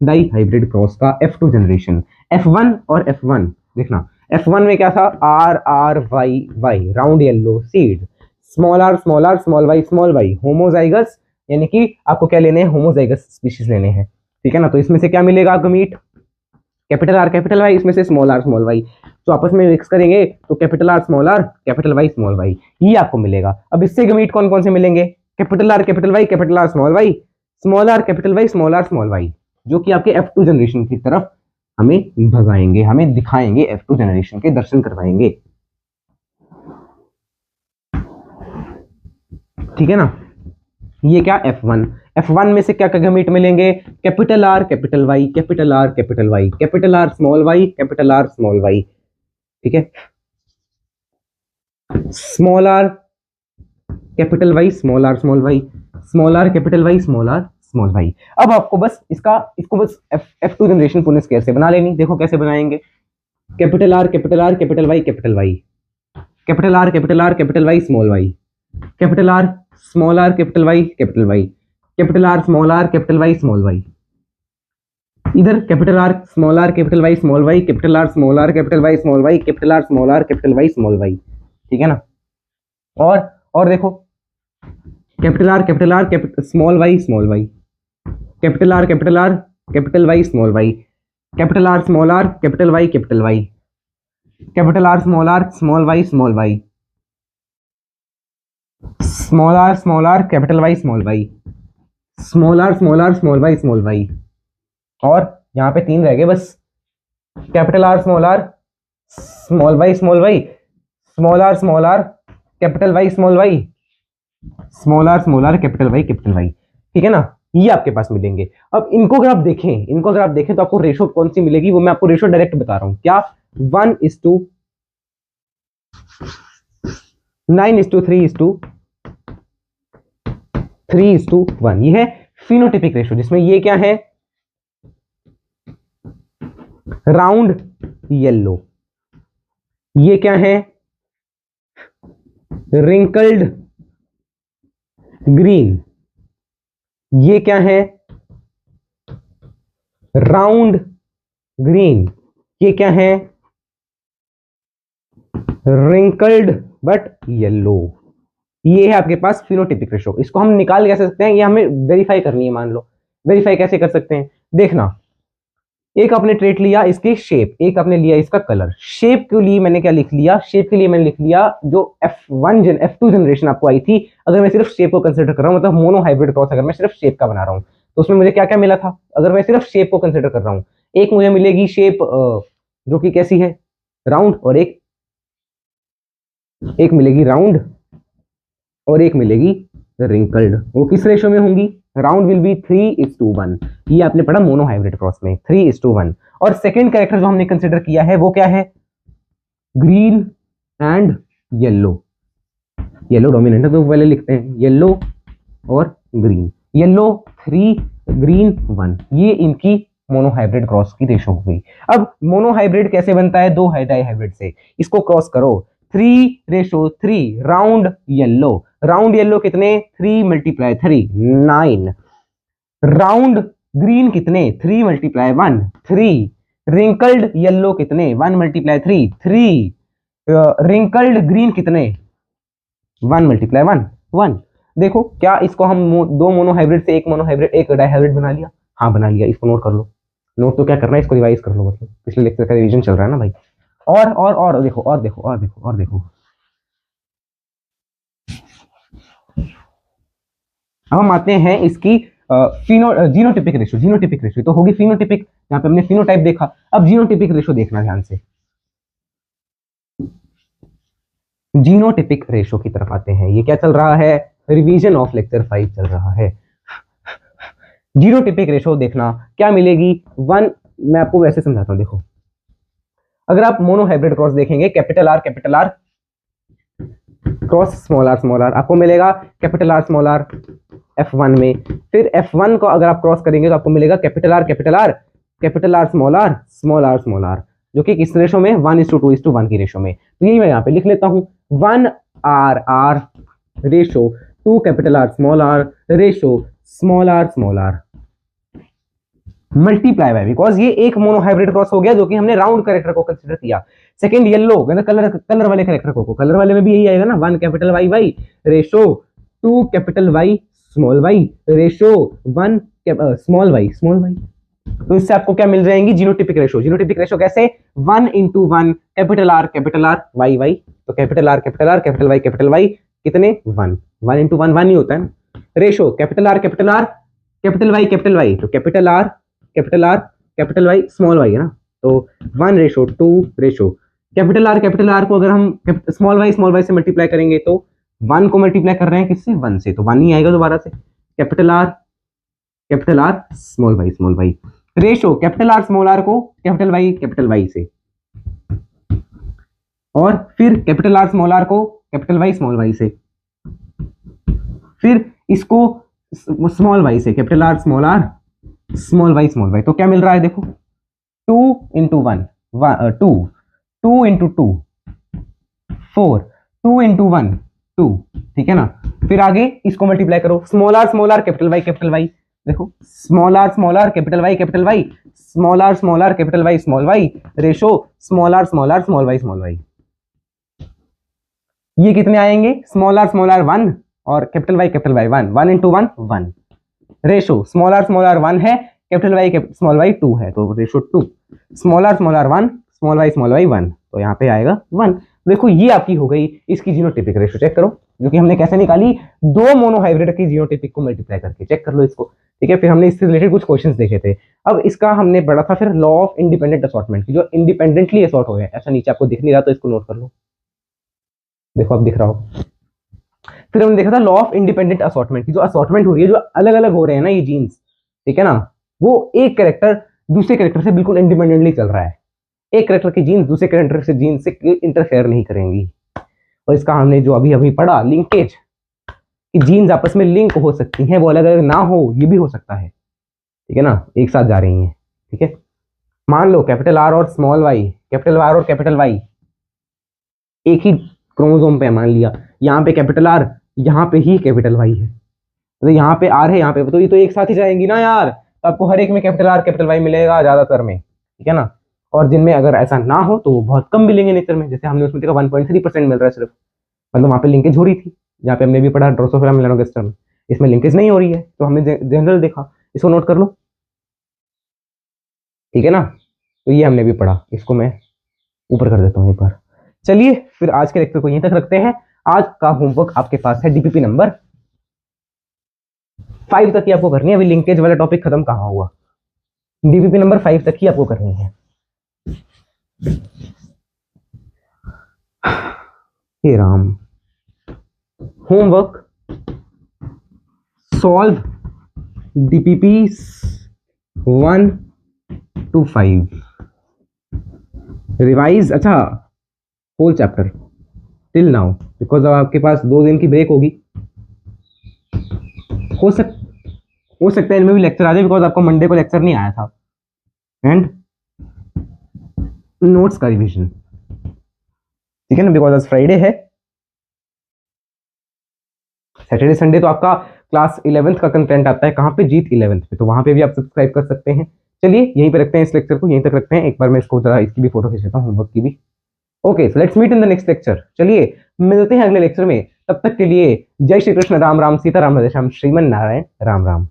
A: डाई हाइब्रिड क्रॉस का F2 जनरेशन, F1 और F1 देखना। F1 में क्या था, R R Y Y round yellow seed, small r small r small y homozygous, यानी कि आपको क्या लेने हैं, होमोजाइगस स्पीशीज लेने हैं, ठीक है ना। तो इसमें से क्या मिलेगा आपको meet, capital R capital Y, इसमें से स्मॉल r स्मॉल y, तो आपस में मिक्स करेंगे तो capital R small r capital Y small y, ये आपको मिलेगा। अब इससे गमीट कौन कौन से मिलेंगे, capital R capital Y capital R small y, small r capital Y small r small y, जो कि आपके F2 जनरेशन की तरफ हमें भगाएंगे, हमें दिखाएंगे, F2 जनरेशन के दर्शन करवाएंगे, ठीक है ना। ये क्या F1 में से क्या क्या गमीट मिलेंगे, capital R capital Y capital R capital Y capital R small y capital R small y, ठीक है। Small r capital Y small r small y, small r capital Y small r small y। अब आपको बस इसको बस F2 generation पूर्ण square से बना लेनी। देखो कैसे बनाएंगे, capital R capital R capital Y capital Y, capital R capital R capital Y small y, capital R small r capital Y capital Y, capital R small r capital Y small y, इधर capital R small r capital Y small y, capital R small r capital Y small y, capital R small r capital Y small y, ठीक है ना। और देखो capital R capital R capital small y small y, capital R capital R capital Y small y, capital R small r capital Y capital Y, capital R small r small y small y, small r capital Y small y, small r small y small y, और यहाँ पे 3 रह गए बस, capital R small r small y small y, small r capital Y small y, small r capital Y capital Y, ठीक है ना। ये आपके पास मिलेंगे। अब इनको अगर आप देखें तो आपको रेशो कौन सी मिलेगी, वो मैं आपको रेशो डायरेक्ट बता रहा हूं, क्या 1:9:3:3:1, ये है फिनोटिपिक रेशो, जिसमें ये क्या है, राउंड येलो, ये क्या है, रिंकल्ड ग्रीन, ये क्या है, राउंड ग्रीन, ये क्या है, रिंकल्ड बट येलो। ये है आपके पास फिनोटिपिक रेशो। इसको हम निकाल कैसे सकते हैं, ये हमें वेरीफाई करनी है। मान लो वेरीफाई कैसे कर सकते हैं, देखना, एक आपने ट्रेट लिया इसकी शेप, एक आपने लिया इसका कलर। शेप के लिए मैंने क्या लिख लिया, शेप के लिए मैंने लिख लिया जो F2 जनरेशन आपको आई थी। अगर मैं सिर्फ शेप को कंसिडर कर रहा हूं, मतलब मोनो हाइब्रिड क्रॉस, अगर मैं सिर्फ शेप का बना रहा हूं, तो उसमें मुझे क्या क्या मिला था, अगर मैं सिर्फ शेप को कंसिडर कर रहा हूं, एक मुझे मिलेगी शेप जो कि कैसी है, राउंड, और एक मिलेगी राउंड और एक मिलेगी रिंकल्ड। वो किस रेशो में होंगी? Round will be 3:1। ये आपने पढ़ा मोनो हाइब्रिड क्रॉस में 3:1। और सेकेंड कैरेक्टर जो हमने कंसिडर किया है वो क्या है? Green and yellow. Yellow dominant है तो पहले लिखते हैं येलो और ग्रीन। Yellow 3, green 1। ये इनकी मोनो हाइब्रिड क्रॉस की रेशो हो गई। अब मोनो हाइब्रिड कैसे बनता है? दो डाई हाइब्रिड से। इसको क्रॉस करो, 3:3। राउंड येलो कितने? 3 × 3 9। राउंड ग्रीन कितने? 3 × 1 3। रिंकल्ड येलो कितने? 1 × 3 3। रिंकल्ड ग्रीन कितने? 1 × 1 1। देखो क्या इसको हम दो मोनो हाइब्रिड से एक मोनो हाइब्रिड एक डाई हाइब्रिड बना लिया? हाँ बना लिया। इसको नोट कर लो। नोट तो क्या करना है, इसको रिवाइज कर लो, मतलब पिछले लेक्चर का रिवीजन चल रहा है ना भाई। और देखो और देखो और देखो और देखो। अब हम आते हैं इसकी जीनोटिपिक रेशो। जीनोटिपिक रेशो तो होगी फिनोटिपिक, यहाँ पे हमने फिनोटाइप देखा। अब जीनोटिपिक रेशो देखना ध्यान से। जीनोटिपिक रेशो की तरफ आते हैं। ये क्या चल रहा है? रिवीजन ऑफ लेक्चर 5 चल रहा है। जीनोटिपिक रेशो देखना क्या मिलेगी? 1। मैं आपको वैसे समझाता हूं, देखो अगर आप मोनो हाइब्रिड क्रॉस देखेंगे, capital R cross small R आपको मिलेगा capital R small are F1 में। फिर F1 को अगर आप क्रॉस करेंगे तो आपको मिलेगा कैपिटल आर स्मॉल आर, जो कि किस रेशो में? 1:2:1 की रेशो में। तो यही मैं यहाँ पे लिख लेता हूँ 1RR ratio 2 capital R ratio small R multiply by, because ये एक मोनो हाइब्रिड क्रॉस हो गया जो कि हमने राउंड कैरेक्टर को कंसीडर किया। सेकंड येलो कलर वाले कैरेक्टर को, कलर वाले में भी यही आएगा ना, 1 capital Y ratio 2 capital Y small Y ratio 1 small Y. तो इससे आपको क्या मिल जाएंगी? Genotypic ratio. जीनोटिपिक रेशो कैसे? 1 × 1 कैपिटल आर वाई। तो कैपिटल आर कैपिटल वाई कितने? 1 1 × 1 1 ही होता है ना। Ratio capital R capital Y, तो capital R capital Y small Y है ना, तो 1:2 रेशो कैपिटल आर को अगर हम स्मॉल वाई से मल्टीप्लाई करेंगे तो 1 को मल्टीप्लाई कर रहे हैं किससे? 1 से, तो 1 ही आएगा दोबारा से। Capital R small Y ratio capital R small R को कैपिटल वाई से, और फिर कैपिटल आर स्मॉल आर को कैपिटल वाई स्मॉल वाई से, फिर इसको स्मॉल वाई से कैपिटल आर स्मॉल वाई। तो क्या मिल रहा है? देखो 2 × 1 2 2 × 2 4 2 × 1 2, ठीक है ना। फिर आगे इसको मल्टीप्लाई करो, स्मॉल आर कैपिटल वाई। देखो small R capital Y small R capital Y ratio small R Y. ये कितने आएंगे? स्मॉल आर 1 और capital Y 1 1 × 1 1 ratio small R 1 है, कैपिटल वाई 2 है, तो ratio 2 small R 1 small Y 1, तो यहाँ पे आएगा 1। देखो ये आपकी हो गई इसकी जीनोटिपिक रेशो। चेक करो जो कि हमने कैसे निकाली, दो मोनो हाइब्रिड की जीनोटिपिक को मल्टीप्लाई करके। चेक कर लो इसको, ठीक है। फिर हमने इससे रिलेटेड कुछ क्वेश्चंस देखे थे। अब इसका हमने पढ़ा था फिर लॉ ऑफ इंडिपेंडेंट असॉर्टमेंट की, जो इंडिपेंडेंटली असॉर्ट हो गया। ऐसा नीचे आपको दिख नहीं रहा तो इसको नोट कर लो, देखो अब दिख रहा हो। फिर हमने देखा था लॉ ऑफ इंडिपेंडेंट असॉर्टमेंट की, जो असॉर्टमेंट हो रही है, जो अलग अलग हो रहे हैं ना ये जीन्स, ठीक है ना, वो एक कैरेक्टर दूसरे कैरेक्टर से बिल्कुल इंडिपेंडेंटली चल रहा है। एक कैरेक्टर की जीन्स दूसरे कैरेक्टर से जीन्स से इंटरफेयर नहीं करेंगी। और इसका हमने जो अभी अभी पढ़ा लिंकेज, कि जीन्स आपस में लिंक हो सकती हैं, वो अलग अलग ना हो, ये भी हो सकता है, ठीक है ना, एक साथ जा रही हैं, ठीक है। मान लो कैपिटल आर और स्मॉल वाई, कैपिटल आर और कैपिटल वाई एक ही क्रोमोसोम पे मान लिया, यहाँ पे कैपिटल आर, यहाँ पे ही कैपिटल वाई है, तो यहाँ पे आर है, यहाँ पे, तो ये तो एक साथ ही जाएंगी ना यार। तो आपको हर एक में कैपिटल आर कैपिटल वाई मिलेगा ज्यादातर में, ठीक है ना। और जिनमें अगर ऐसा ना हो तो वो बहुत कम मिलेंगे नेचर में। जैसे हमने उसमें देखा 1.3% मिल रहा है सिर्फ, मतलब वहाँ पे लिंकेज हो रही थी, जहाँ पे हमने भी पढ़ा ड्रोसोफिला मेलानोगास्टर में, इसमें लिंकेज नहीं हो रही है, तो हमने जनरल देखा। इसको नोट कर लो, ठीक है ना। तो ये हमने भी पढ़ा, इसको मैं ऊपर कर देता हूँ एक बार। चलिए फिर आज के लेक्चर को यहीं तक रखते हैं। आज का होमवर्क आपके पास है डीपीपी नंबर 5 तक ही आपको करनी है। अभी लिंकेज वाला टॉपिक खत्म कहाँ हुआ, डीपीपी नंबर 5 तक ही आपको करनी है। हे Ram. Homework, solve DPP 1 to 5, revise, अच्छा whole chapter till now, because अब आपके पास 2 दिन की ब्रेक होगी। हो सकता है इनमें भी लेक्चर आ जाए, बिकॉज आपको मंडे को लेक्चर नहीं आया था। एंड नोट्स का रिवीजन, ठीक है ना, बिकॉज आज फ्राइडे है। सैटरडे संडे तो आपका क्लास 11th का कंटेंट आता है, कहाँ पे, जीत 11th पे, तो वहां पे भी आप सब्सक्राइब कर सकते हैं। चलिए यहीं पे रखते हैं इस लेक्चर को, यहीं तक रखते हैं। एक बार मैं इसको जरा इसकी भी फोटो खींच लेता हूँ, होमवर्क की भी। Okay, so let's meet in the next lecture. चलिए मिलते हैं अगले लेक्चर में, तब तक के लिए जय श्री कृष्ण, राम राम, सीता राम, राधे श्याम, श्रीमन नारायण, राम राम।